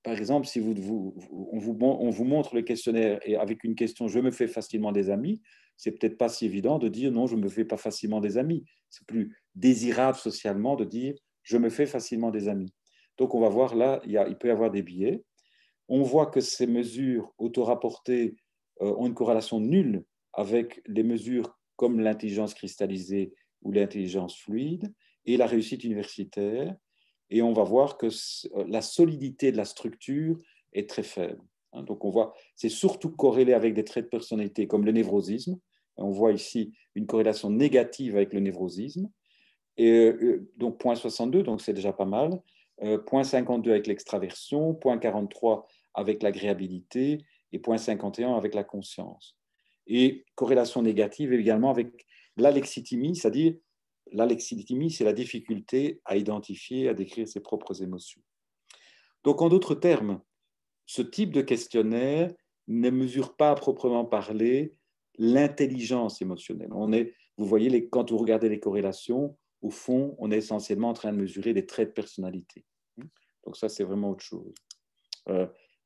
[SPEAKER 2] Par exemple, si on vous montre le questionnaire et avec une question « je me fais facilement des amis », c'est peut-être pas si évident de dire « non, je ne me fais pas facilement des amis ». C'est plus désirable socialement de dire « je me fais facilement des amis ». Donc, on va voir là, il peut y avoir des biais. On voit que ces mesures auto-rapportées ont une corrélation nulle avec les mesures comme l'intelligence cristallisée ou l'intelligence fluide et la réussite universitaire. Et on va voir que la solidité de la structure est très faible. Donc, on voit, c'est surtout corrélé avec des traits de personnalité comme le névrosisme. On voit ici une corrélation négative avec le névrosisme. Et donc, 0,62, donc c'est déjà pas mal. 0,52 avec l'extraversion, 0,43 avec l'agréabilité et 0,51 avec la conscience. Et corrélation négative également avec l'alexithymie, c'est-à-dire l'alexithymie, c'est la difficulté à identifier, à décrire ses propres émotions. Donc, en d'autres termes, ce type de questionnaire ne mesure pas à proprement parler l'intelligence émotionnelle. Vous voyez, quand vous regardez les corrélations, au fond, on est essentiellement en train de mesurer des traits de personnalité. Donc ça, c'est vraiment autre chose.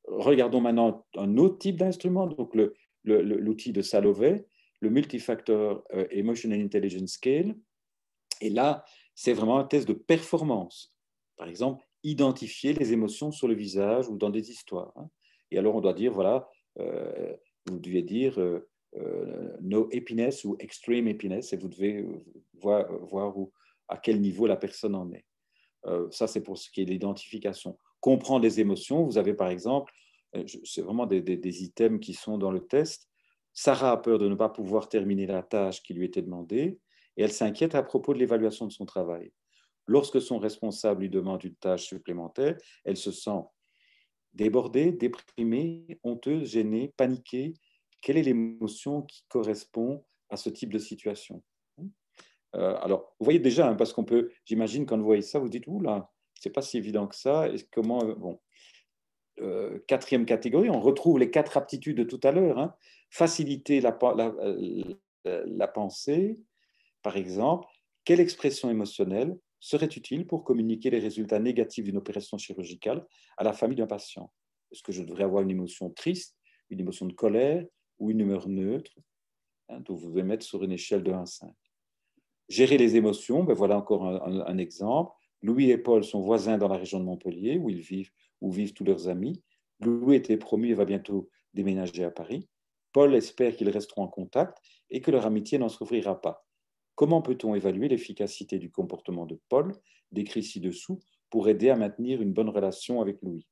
[SPEAKER 2] Regardons maintenant un autre type d'instrument, donc l'outil de Salovey, le Multifactor Emotional Intelligence Scale. Et là, c'est vraiment un test de performance. Par exemple, identifier les émotions sur le visage ou dans des histoires. Et alors, on doit dire, voilà, vous devez dire no happiness ou extreme happiness, et vous devez voir à quel niveau la personne en est. Ça, c'est pour ce qui est de l'identification. Comprendre les émotions, vous avez par exemple, c'est vraiment des items qui sont dans le test. Sarah a peur de ne pas pouvoir terminer la tâche qui lui était demandée et elle s'inquiète à propos de l'évaluation de son travail. Lorsque son responsable lui demande une tâche supplémentaire, elle se sent débordée, déprimée, honteuse, gênée, paniquée. Quelle est l'émotion qui correspond à ce type de situation? Alors, vous voyez déjà, parce qu'on peut, j'imagine, quand vous voyez ça, vous dites, oula, c'est pas si évident que ça. Et comment, bon, quatrième catégorie, on retrouve les 4 aptitudes de tout à l'heure. Faciliter la pensée, par exemple. Quelle expression émotionnelle serait utile pour communiquer les résultats négatifs d'une opération chirurgicale à la famille d'un patient? Est-ce que je devrais avoir une émotion triste, une émotion de colère ou une humeur neutre? Donc, vous devez mettre sur une échelle de 1 à 5. Gérer les émotions, ben voilà encore un exemple. Louis et Paul sont voisins dans la région de Montpellier, où vivent tous leurs amis. Louis était promu et va bientôt déménager à Paris. Paul espère qu'ils resteront en contact et que leur amitié n'en souffrira pas. Comment peut-on évaluer l'efficacité du comportement de Paul, décrit ci-dessous, pour aider à maintenir une bonne relation avec Louis?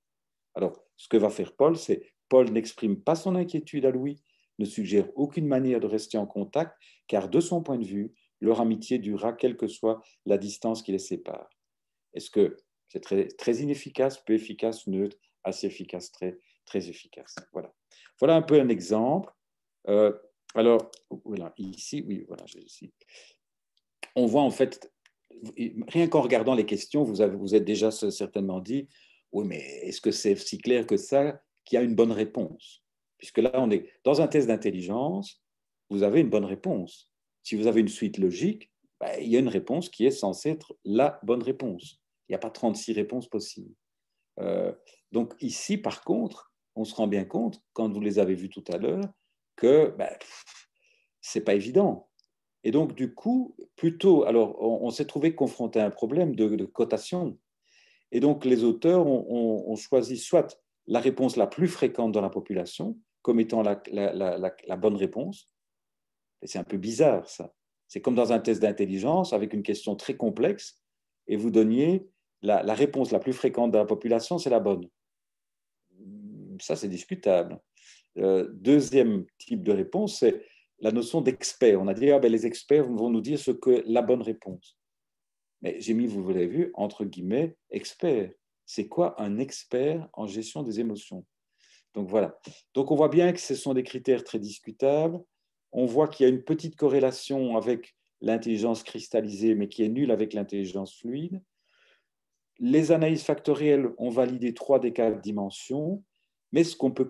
[SPEAKER 2] Alors, ce que va faire Paul, c'est Paul n'exprime pas son inquiétude à Louis, ne suggère aucune manière de rester en contact, car de son point de vue, leur amitié durera quelle que soit la distance qui les sépare. Est-ce que c'est très, très inefficace, peu efficace, neutre, assez efficace, très, très efficace? Voilà. Voilà un peu un exemple. Alors, voilà, ici, oui, voilà, ici. On voit en fait, rien qu'en regardant les questions, vous êtes déjà certainement dit, oui, mais est-ce que c'est si clair que ça qu'il y a une bonne réponse? Puisque là, on est dans un test d'intelligence, vous avez une bonne réponse. Si vous avez une suite logique, ben, il y a une réponse qui est censée être la bonne réponse. Il n'y a pas 36 réponses possibles. Donc ici, par contre, on se rend bien compte, quand vous les avez vus tout à l'heure, que ben, ce n'est pas évident. Et donc, du coup, plutôt, alors, on s'est trouvé confronté à un problème de cotation. Et donc, les auteurs ont choisi soit la réponse la plus fréquente dans la population comme étant la bonne réponse. Et c'est un peu bizarre, ça. C'est comme dans un test d'intelligence avec une question très complexe et vous donniez la réponse la plus fréquente dans la population, c'est la bonne. Ça, c'est discutable. Deuxième type de réponse, c'est la notion d'expert. On a dit, les experts vont nous dire ce que la bonne réponse. Mais j'ai mis, vous l'avez vu, entre guillemets, expert. C'est quoi un expert en gestion des émotions? Donc voilà. Donc on voit bien que ce sont des critères très discutables. On voit qu'il y a une petite corrélation avec l'intelligence cristallisée, mais qui est nulle avec l'intelligence fluide. Les analyses factorielles ont validé 3 des 4 dimensions, mais ce qu'on peut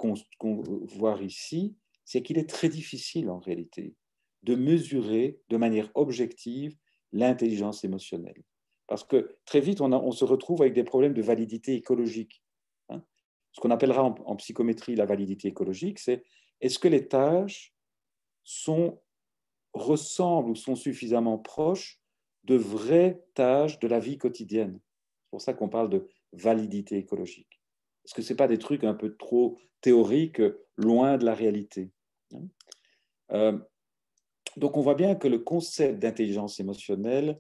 [SPEAKER 2] voir ici, c'est qu'il est très difficile en réalité de mesurer de manière objective l'intelligence émotionnelle. Parce que très vite, on se retrouve avec des problèmes de validité écologique. Ce qu'on appellera en psychométrie la validité écologique, c'est est-ce que les tâches ressemblent ou sont suffisamment proches de vraies tâches de la vie quotidienne? C'est pour ça qu'on parle de validité écologique. Est-ce que ce n'est pas des trucs un peu trop théoriques, loin de la réalité? Donc on voit bien que le concept d'intelligence émotionnelle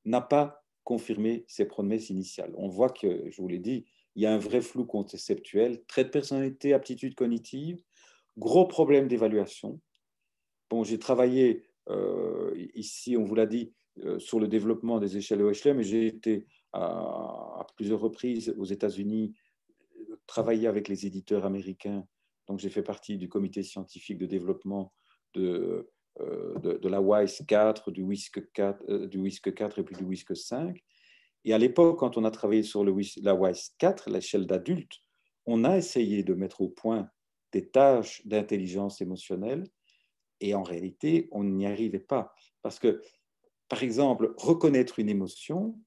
[SPEAKER 2] n'a pas confirmé ses promesses initiales. On voit que, je vous l'ai dit, il y a un vrai flou conceptuel, trait de personnalité, aptitude cognitive, gros problème d'évaluation. Bon, j'ai travaillé ici, on vous l'a dit, sur le développement des échelles OHLM, mais j'ai été à plusieurs reprises aux États-Unis travailler avec les éditeurs américains. Donc, j'ai fait partie du comité scientifique de développement de la WISE 4, du WISC 4, du WISC 4 et puis du WISC 5. Et à l'époque, quand on a travaillé sur la WISE 4, l'échelle d'adulte, on a essayé de mettre au point des tâches d'intelligence émotionnelle et en réalité, on n'y arrivait pas. Parce que, par exemple, reconnaître une émotion,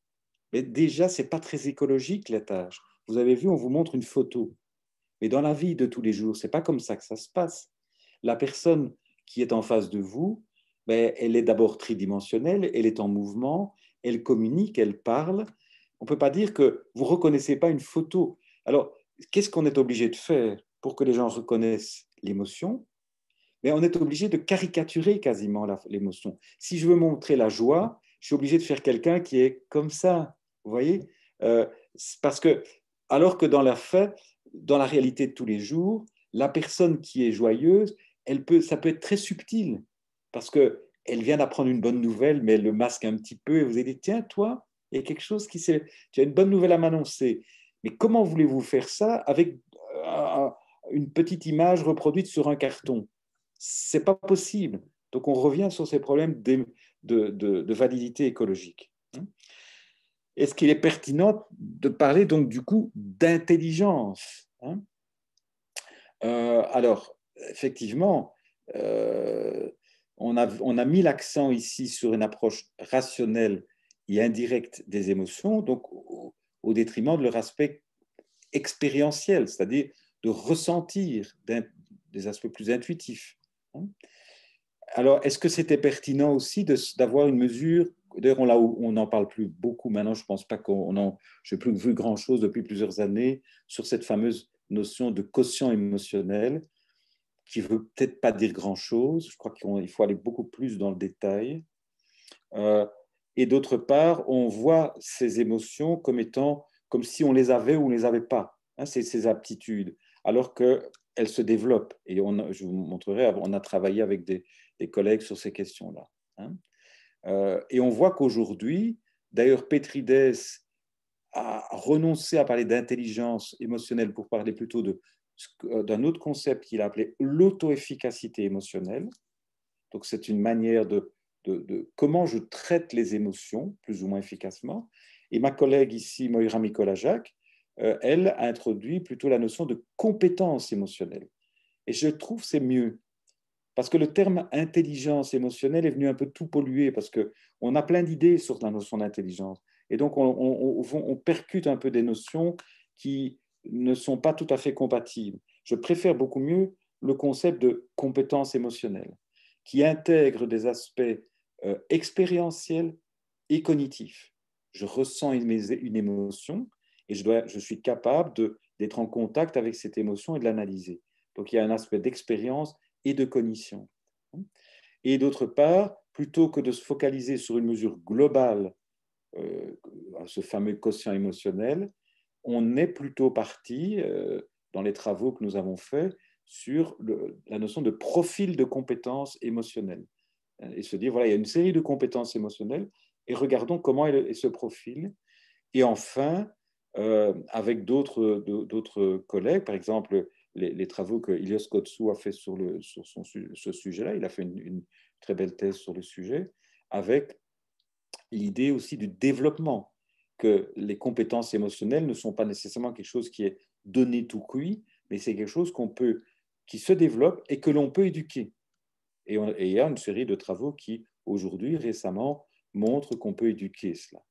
[SPEAKER 2] mais déjà, ce n'est pas très écologique, la tâche. Vous avez vu, on vous montre une photo. Mais dans la vie de tous les jours, ce n'est pas comme ça que ça se passe. La personne qui est en face de vous, ben, elle est d'abord tridimensionnelle, elle est en mouvement, elle communique, elle parle. On ne peut pas dire que vous ne reconnaissez pas une photo. Alors, qu'est-ce qu'on est obligé de faire pour que les gens reconnaissent l'émotion? Mais on est obligé de caricaturer quasiment l'émotion. Si je veux montrer la joie, je suis obligé de faire quelqu'un qui est comme ça. Vous voyez, parce que, alors que dans dans la réalité de tous les jours, la personne qui est joyeuse, ça peut être très subtil, parce qu'elle vient d'apprendre une bonne nouvelle, mais elle le masque un petit peu, et vous allez dire, tiens, toi, il y a quelque chose tu as une bonne nouvelle à m'annoncer. Mais comment voulez-vous faire ça avec une petite image reproduite sur un carton? C'est pas possible. Donc on revient sur ces problèmes de validité écologique. Est-ce qu'il est pertinent de parler donc du coup d'intelligence? Alors, effectivement, on a mis l'accent ici sur une approche rationnelle et indirecte des émotions, donc au détriment de leur aspect expérientiel, c'est-à-dire de ressentir des aspects plus intuitifs. Alors, est-ce que c'était pertinent aussi d'avoir une mesure? D'ailleurs, on n'en parle plus beaucoup maintenant. Je ne pense pas je n'ai plus vu grand-chose depuis plusieurs années sur cette fameuse notion de quotient émotionnel, qui ne veut peut-être pas dire grand-chose. Je crois qu'il faut aller beaucoup plus dans le détail. Et d'autre part, on voit ces émotions comme si on les avait ou on ne les avait pas, ces aptitudes, alors qu'elles se développent. Et je vous montrerai, on a travaillé avec des collègues sur ces questions-là. Et on voit qu'aujourd'hui, d'ailleurs, Petrides a renoncé à parler d'intelligence émotionnelle pour parler plutôt d'un autre concept qu'il a appelé l'auto-efficacité émotionnelle. Donc, c'est une manière de comment je traite les émotions plus ou moins efficacement. Et ma collègue ici, Moira Mikolajak, elle a introduit plutôt la notion de compétence émotionnelle. Et je trouve que c'est mieux. Parce que le terme intelligence émotionnelle est venu un peu tout polluer, parce qu'on a plein d'idées sur la notion d'intelligence. Et donc, on percute un peu des notions qui ne sont pas tout à fait compatibles. Je préfère beaucoup mieux le concept de compétence émotionnelle, qui intègre des aspects expérientiels et cognitifs. Je ressens une émotion et je suis capable d'être en contact avec cette émotion et de l'analyser. Donc, il y a un aspect d'expérience et de cognition. Et d'autre part, plutôt que de se focaliser sur une mesure globale, ce fameux quotient émotionnel, on est plutôt parti, dans les travaux que nous avons faits, sur la notion de profil de compétences émotionnelles. Et se dire, voilà, il y a une série de compétences émotionnelles, et regardons comment elles se profilent. Et enfin, avec d'autres collègues, par exemple, les travaux que Ilios Kotsou a fait sur ce sujet-là, il a fait une très belle thèse sur le sujet, avec l'idée aussi du développement, que les compétences émotionnelles ne sont pas nécessairement quelque chose qui est donné tout cuit, mais c'est quelque chose qui se développe et que l'on peut éduquer. Et il y a une série de travaux qui, aujourd'hui, récemment, montrent qu'on peut éduquer cela.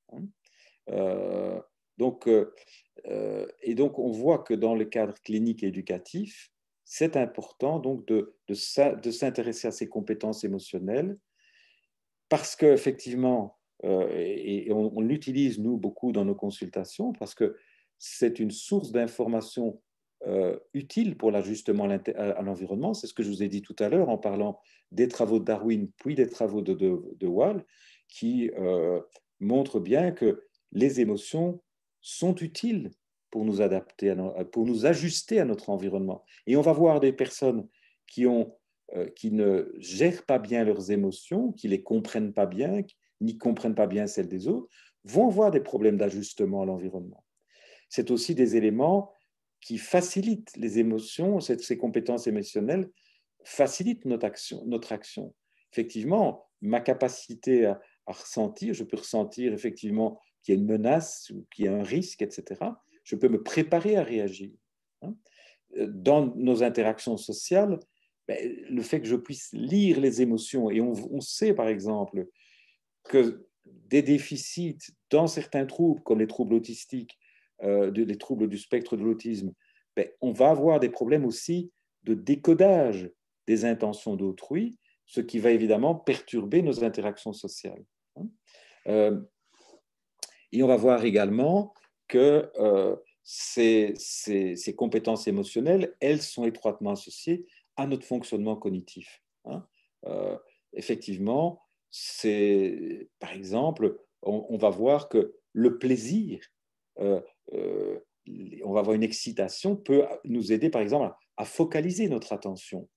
[SPEAKER 2] Et donc, on voit que dans le cadre clinique et éducatif, c'est important donc de s'intéresser à ces compétences émotionnelles parce qu'effectivement, et on l'utilise, nous, beaucoup dans nos consultations, parce que c'est une source d'information utile pour l'ajustement à l'environnement. C'est ce que je vous ai dit tout à l'heure en parlant des travaux de Darwin, puis des travaux de Wall, qui montrent bien que les émotions sont utiles pour nous adapter, pour nous ajuster à notre environnement. Et on va voir des personnes qui ne gèrent pas bien leurs émotions, qui les comprennent pas bien, ni comprennent pas bien celles des autres, vont avoir des problèmes d'ajustement à l'environnement. C'est aussi des éléments qui facilitent les émotions, ces compétences émotionnelles facilitent notre action. effectivement, ma capacité à ressentir, je peux ressentir effectivement qu'il y a une menace ou qu'il y a un risque, etc. Je peux me préparer à réagir. Hein. Dans nos interactions sociales, ben, le fait que je puisse lire les émotions, et on sait par exemple que des déficits dans certains troubles, comme les troubles autistiques, les troubles du spectre de l'autisme, ben, on va avoir des problèmes aussi de décodage des intentions d'autrui, ce qui va évidemment perturber nos interactions sociales. Et on va voir également que ces compétences émotionnelles, elles sont étroitement associées à notre fonctionnement cognitif. Effectivement, par exemple, on va voir que le plaisir, euh, euh, on va avoir une excitation, peut nous aider, par exemple, à focaliser notre attention.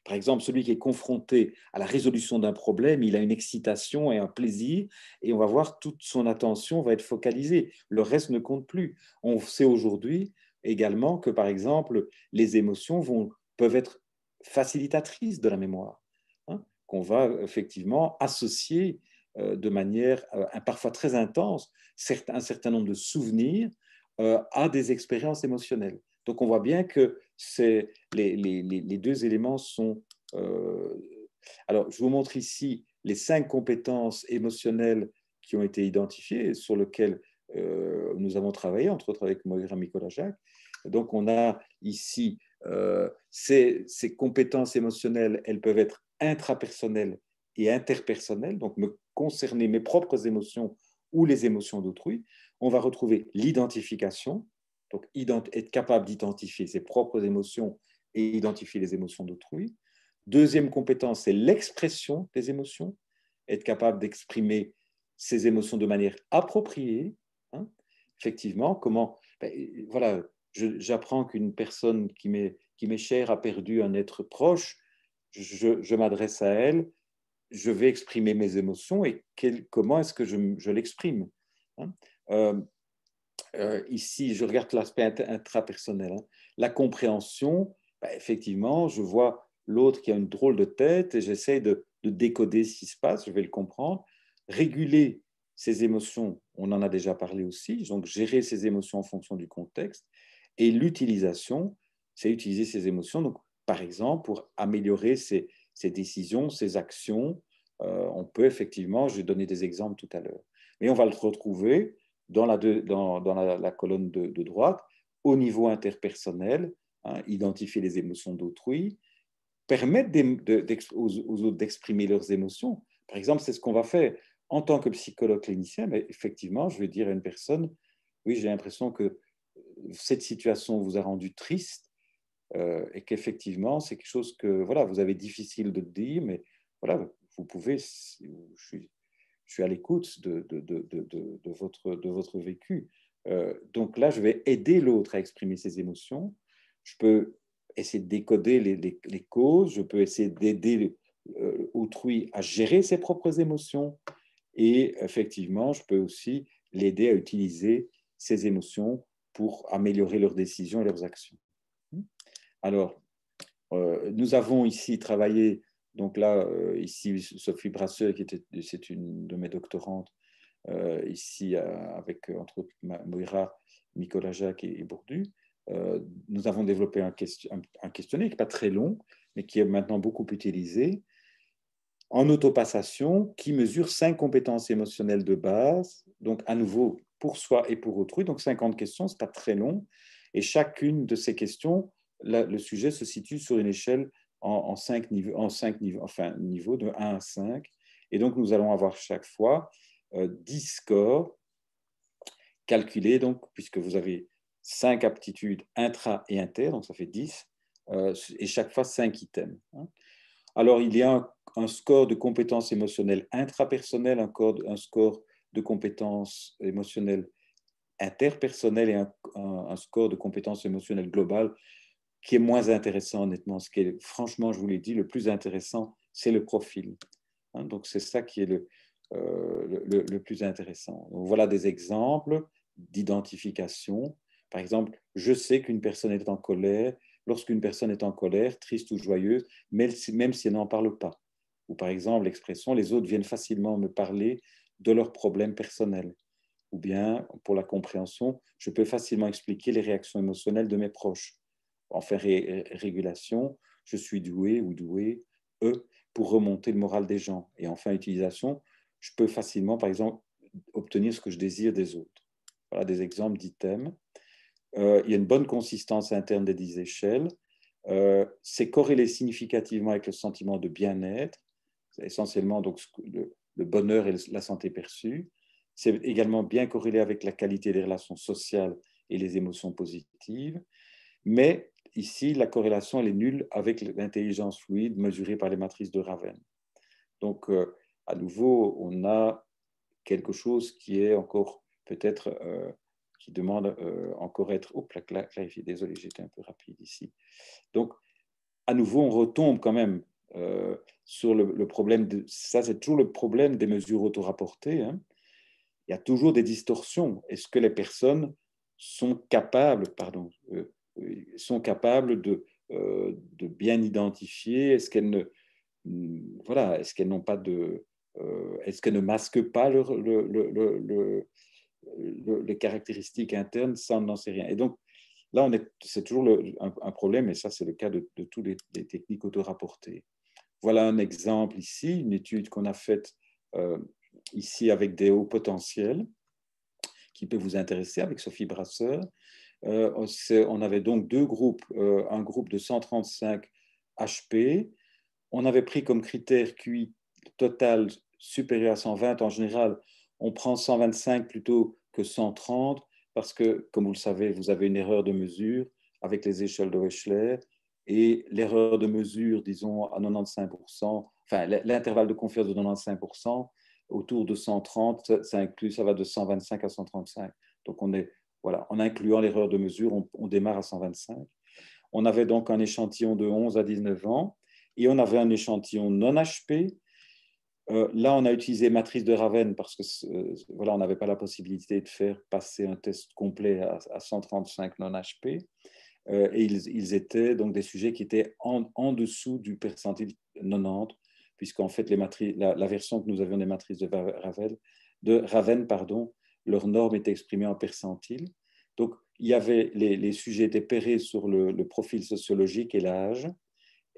[SPEAKER 2] Par exemple, celui qui est confronté à la résolution d'un problème, il a une excitation et un plaisir, et on va voir toute son attention va être focalisée. Le reste ne compte plus. On sait aujourd'hui également que, par exemple, les émotions peuvent être facilitatrices de la mémoire, qu'on va effectivement associer de manière parfois très intense un certain nombre de souvenirs à des expériences émotionnelles. Donc on voit bien que les deux éléments sont... Alors je vous montre ici les 5 compétences émotionnelles qui ont été identifiées, sur lesquelles nous avons travaillé, entre autres avec Moira Mikola-Jacques. Donc on a ici ces compétences émotionnelles, elles peuvent être intrapersonnelles et interpersonnelles, donc me concerner mes propres émotions ou les émotions d'autrui. On va retrouver l'identification, donc être capable d'identifier ses propres émotions et identifier les émotions d'autrui. Deuxième compétence, c'est l'expression des émotions, être capable d'exprimer ses émotions de manière appropriée. Effectivement, comment... voilà, j'apprends qu'une personne qui m'est chère a perdu un être proche, je m'adresse à elle, je vais exprimer mes émotions et comment est-ce que je l'exprime. Ici, je regarde l'aspect intrapersonnel. La compréhension, effectivement, je vois l'autre qui a une drôle de tête et j'essaie de décoder ce qui se passe, je vais le comprendre. Réguler ses émotions, on en a déjà parlé aussi, donc gérer ses émotions en fonction du contexte. Et l'utilisation, c'est utiliser ses émotions, donc, par exemple, pour améliorer ses décisions, ses actions. On peut effectivement, j'ai donné des exemples tout à l'heure, mais on va le retrouver dans la colonne de droite, au niveau interpersonnel, identifier les émotions d'autrui, permettre aux autres d'exprimer leurs émotions. Par exemple, c'est ce qu'on va faire en tant que psychologue clinicien, mais effectivement, je vais dire à une personne, oui, j'ai l'impression que cette situation vous a rendu triste et qu'effectivement, c'est quelque chose que voilà, vous avez difficile de dire, mais voilà, vous pouvez, je suis à l'écoute de votre vécu. Donc là, je vais aider l'autre à exprimer ses émotions. Je peux essayer de décoder les causes. Je peux essayer d'aider autrui à gérer ses propres émotions. Et effectivement, je peux aussi l'aider à utiliser ses émotions pour améliorer leurs décisions et leurs actions. Alors, nous avons ici travaillé, donc là, ici, Sophie Brasseur, c'est une de mes doctorantes, ici avec, entre autres, Moira, Mikola-Jacques et Bourdu. Nous avons développé un questionnaire qui n'est pas très long, mais qui est maintenant beaucoup utilisé, en autopassation, qui mesure 5 compétences émotionnelles de base, donc à nouveau pour soi et pour autrui, donc 50 questions, ce n'est pas très long, et chacune de ces questions, le sujet se situe sur une échelle en 5 niveaux, enfin niveau de 1 à 5, et donc nous allons avoir chaque fois 10 scores calculés, donc, puisque vous avez 5 aptitudes intra et inter, donc ça fait 10, et chaque fois 5 items. Alors, il y a un score de compétences émotionnelles intrapersonnelles, un score de compétences émotionnelles interpersonnelles et un score de compétences émotionnelles globales qui est moins intéressant, honnêtement. Ce qui est, franchement, je vous l'ai dit, le plus intéressant, c'est le profil. Donc, c'est ça qui est le plus intéressant. Donc, voilà des exemples d'identification. Par exemple, je sais qu'une personne est en colère. Lorsqu'une personne est en colère, triste ou joyeuse, même si elle n'en parle pas. Ou par exemple, l'expression « les autres viennent facilement me parler de leurs problèmes personnels ». Ou bien, pour la compréhension, je peux facilement expliquer les réactions émotionnelles de mes proches. Enfin, régulation, je suis doué ou doué, pour remonter le moral des gens. Et enfin, utilisation, je peux facilement, par exemple, obtenir ce que je désire des autres. Voilà des exemples d'items. Il y a une bonne consistance interne des 10 échelles. C'est corrélé significativement avec le sentiment de bien-être, essentiellement donc, le bonheur et la santé perçue. C'est également bien corrélé avec la qualité des relations sociales et les émotions positives. Mais ici, la corrélation elle est nulle avec l'intelligence fluide mesurée par les matrices de Raven. Donc, à nouveau, on a quelque chose qui est encore peut-être, qui demande encore être... Oh, clarifié, désolé, j'étais un peu rapide ici. Donc, à nouveau, on retombe quand même sur le problème, ça c'est toujours le problème des mesures autorapportées, hein. Il y a toujours des distorsions. Est-ce que les personnes sont capables, sont capables de bien identifier? Est-ce qu'elles voilà, est-ce qu'elles n'ont pas est-ce qu'elles ne masquent pas les caractéristiques internes? Ça, on n'en sait rien. Et donc, là, c'est toujours un problème, et ça, c'est le cas de toutes les techniques auto-rapportées. Voilà un exemple ici, une étude qu'on a faite ici avec des hauts potentiels, qui peut vous intéresser, avec Sophie Brasseur. On avait donc deux groupes, un groupe de 135 HP. On avait pris comme critère QI total supérieur à 120. En général, on prend 125 plutôt que 130 parce que, comme vous le savez, vous avez une erreur de mesure avec les échelles de Wechsler et l'erreur de mesure, disons, à 95%, enfin, l'intervalle de confiance de 95%, autour de 130, ça va de 125 à 135. Donc, voilà, en incluant l'erreur de mesure, on démarre à 125. On avait donc un échantillon de 11 à 19 ans et on avait un échantillon non HP. Là, on a utilisé matrice de Raven parce que voilà, on n'avait pas la possibilité de faire passer un test complet à 135 non HP. Et ils étaient donc des sujets qui étaient en dessous du percentile 90, puisqu'en fait, la version que nous avions des matrices de Raven, leur norme était exprimée en percentile. Donc, il y avait, les sujets étaient pairés sur le profil sociologique et l'âge,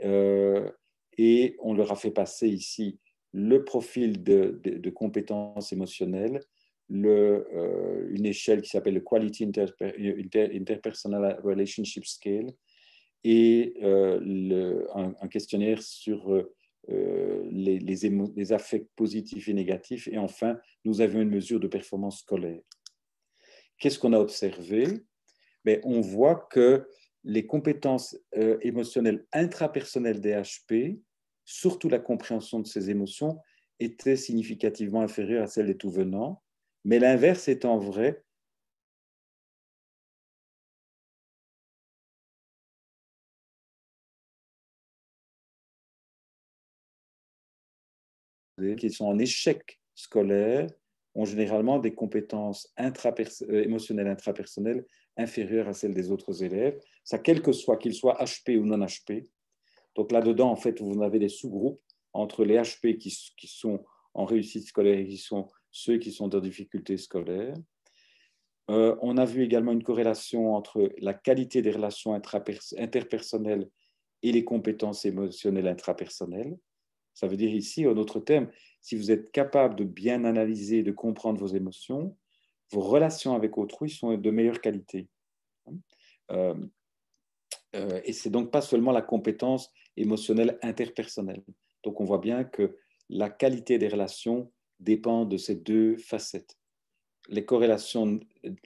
[SPEAKER 2] et on leur a fait passer ici le profil de compétences émotionnelles, une échelle qui s'appelle le Quality Interpersonal Relationship Scale et un questionnaire sur les affects positifs et négatifs. Et enfin, nous avions une mesure de performance scolaire. Qu'est-ce qu'on a observé? Mais on voit que les compétences émotionnelles intrapersonnelles des HP, surtout la compréhension de ces émotions, étaient significativement inférieures à celles des tout-venants. Mais l'inverse étant vrai, qui sont en échec scolaire ont généralement des compétences émotionnelles intrapersonnelles inférieures à celles des autres élèves. Ça, quel que soit, qu'ils soient HP ou non HP. Donc là-dedans, en fait, vous avez des sous-groupes entre les HP qui sont en réussite scolaire et qui sont ceux qui sont en difficulté scolaire. On a vu également une corrélation entre la qualité des relations interpersonnelles et les compétences émotionnelles intrapersonnelles. Ça veut dire ici, en d'autres termes, si vous êtes capable de bien analyser, de comprendre vos émotions, vos relations avec autrui sont de meilleure qualité. Et c'est donc pas seulement la compétence émotionnelle interpersonnelle. Donc on voit bien que la qualité des relations dépend de ces deux facettes. Les corrélations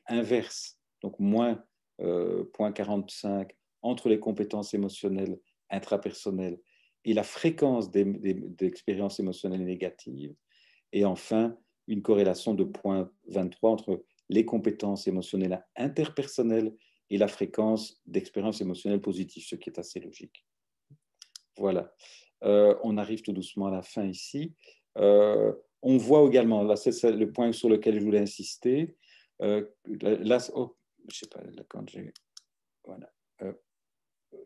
[SPEAKER 2] inverses, donc moins 0,45 entre les compétences émotionnelles intrapersonnelles et la fréquence d'expériences émotionnelles négatives. Et enfin, une corrélation de 0,23 entre les compétences émotionnelles interpersonnelles et la fréquence d'expériences émotionnelles positives, ce qui est assez logique. Voilà. On arrive tout doucement à la fin ici. On voit également, là c'est le point sur lequel je voulais insister, là, oh, je sais pas, là, quand j'ai... Voilà.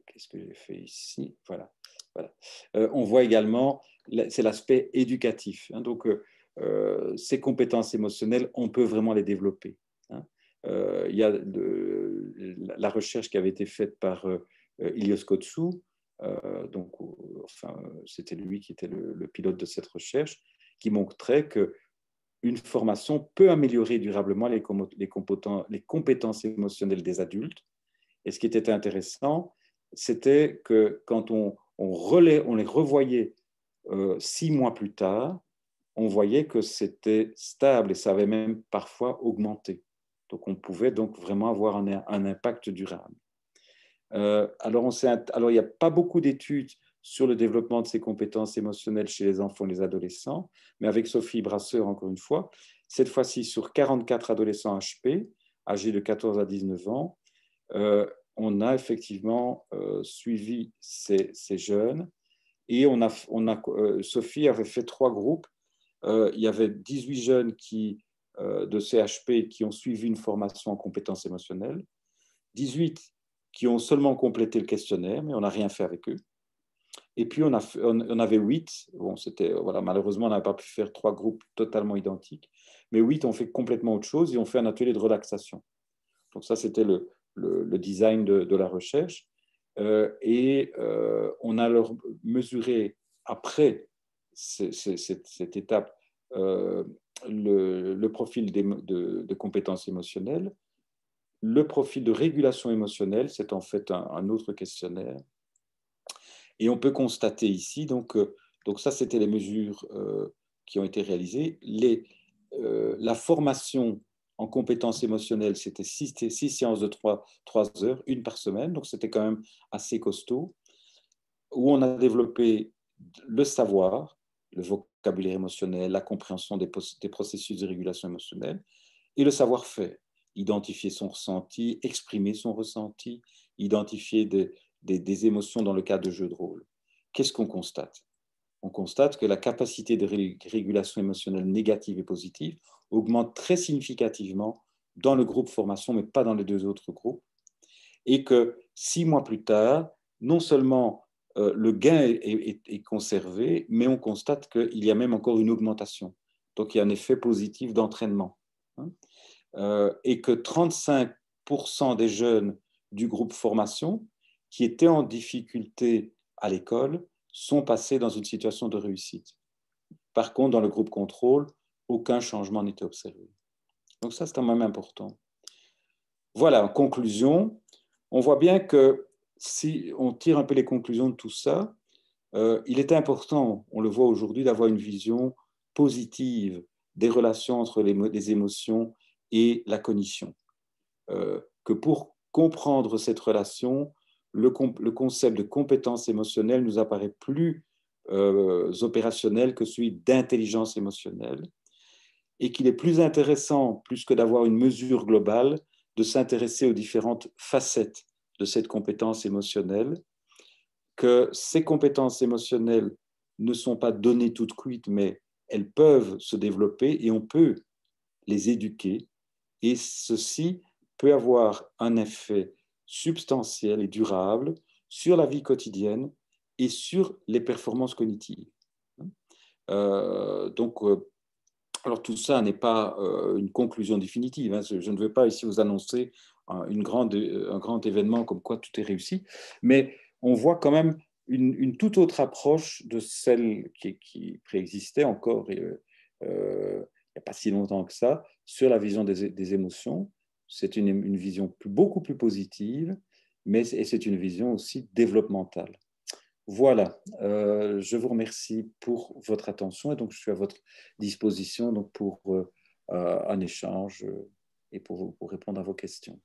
[SPEAKER 2] Qu'est-ce que j'ai fait ici? Voilà. Voilà. On voit également, c'est l'aspect éducatif. Hein, donc, ces compétences émotionnelles, on peut vraiment les développer. Hein. Il y a la recherche qui avait été faite par Ilios Kotsou, donc, enfin, c'était lui qui était le pilote de cette recherche, qui montrait qu'une formation peut améliorer durablement les compétences émotionnelles des adultes. Et ce qui était intéressant, c'était que quand on les revoyait 6 mois plus tard, on voyait que c'était stable et ça avait même parfois augmenté. Donc, on pouvait donc vraiment avoir un impact durable. Alors, il n'y a pas beaucoup d'études sur le développement de ces compétences émotionnelles chez les enfants et les adolescents, mais avec Sophie Brasseur, encore une fois, cette fois-ci sur 44 adolescents HP, âgés de 14 à 19 ans, on a effectivement suivi ces jeunes et Sophie avait fait 3 groupes. Il y avait 18 jeunes de CHP qui ont suivi une formation en compétences émotionnelles, 18 qui ont seulement complété le questionnaire, mais on n'a rien fait avec eux. Et puis, on avait 8. Bon, voilà, malheureusement, on n'avait pas pu faire 3 groupes totalement identiques, mais 8 ont fait complètement autre chose et ont fait un atelier de relaxation. Donc ça, c'était le design de la recherche. On a alors mesuré, après cette étape, le profil de compétences émotionnelles, le profil de régulation émotionnelle, c'est en fait un autre questionnaire. Et on peut constater ici, donc ça, c'était les mesures qui ont été réalisées. La formation en compétences émotionnelles, c'était 6 séances de 3 heures, une par semaine, donc c'était quand même assez costaud, où on a développé le savoir, le vocabulaire émotionnel, la compréhension des processus de régulation émotionnelle, et le savoir-faire, identifier son ressenti, exprimer son ressenti, identifier des émotions dans le cadre de jeux de rôle. Qu'est-ce qu'on constate? On constate que la capacité de régulation émotionnelle négative et positive augmente très significativement dans le groupe formation, mais pas dans les 2 autres groupes. Et que 6 mois plus tard, non seulement le gain est conservé, mais on constate qu'il y a même encore une augmentation. Donc, il y a un effet positif d'entraînement. Et que 35% des jeunes du groupe formation qui étaient en difficulté à l'école sont passés dans une situation de réussite. Par contre, dans le groupe contrôle, aucun changement n'était observé. Donc ça, c'est quand même important. Voilà, en conclusion, on voit bien que si on tire un peu les conclusions de tout ça, il est important, on le voit aujourd'hui, d'avoir une vision positive des relations entre les émotions et la cognition. Que pour comprendre cette relation, le concept de compétence émotionnelle nous apparaît plus opérationnel que celui d'intelligence émotionnelle et qu'il est plus intéressant, plus que d'avoir une mesure globale, de s'intéresser aux différentes facettes de cette compétence émotionnelle, que ces compétences émotionnelles ne sont pas données toutes cuites, mais elles peuvent se développer et on peut les éduquer. Et ceci peut avoir un effet substantiel et durable sur la vie quotidienne et sur les performances cognitives. Alors tout ça n'est pas une conclusion définitive. Hein. Je ne veux pas ici vous annoncer un grand événement comme quoi tout est réussi, mais on voit quand même une toute autre approche de celle qui préexistait encore il n'y a pas si longtemps que ça, sur la vision des émotions. C'est une vision beaucoup plus positive, mais c'est une vision aussi développementale. Voilà, je vous remercie pour votre attention et donc je suis à votre disposition donc pour un échange et pour répondre à vos questions.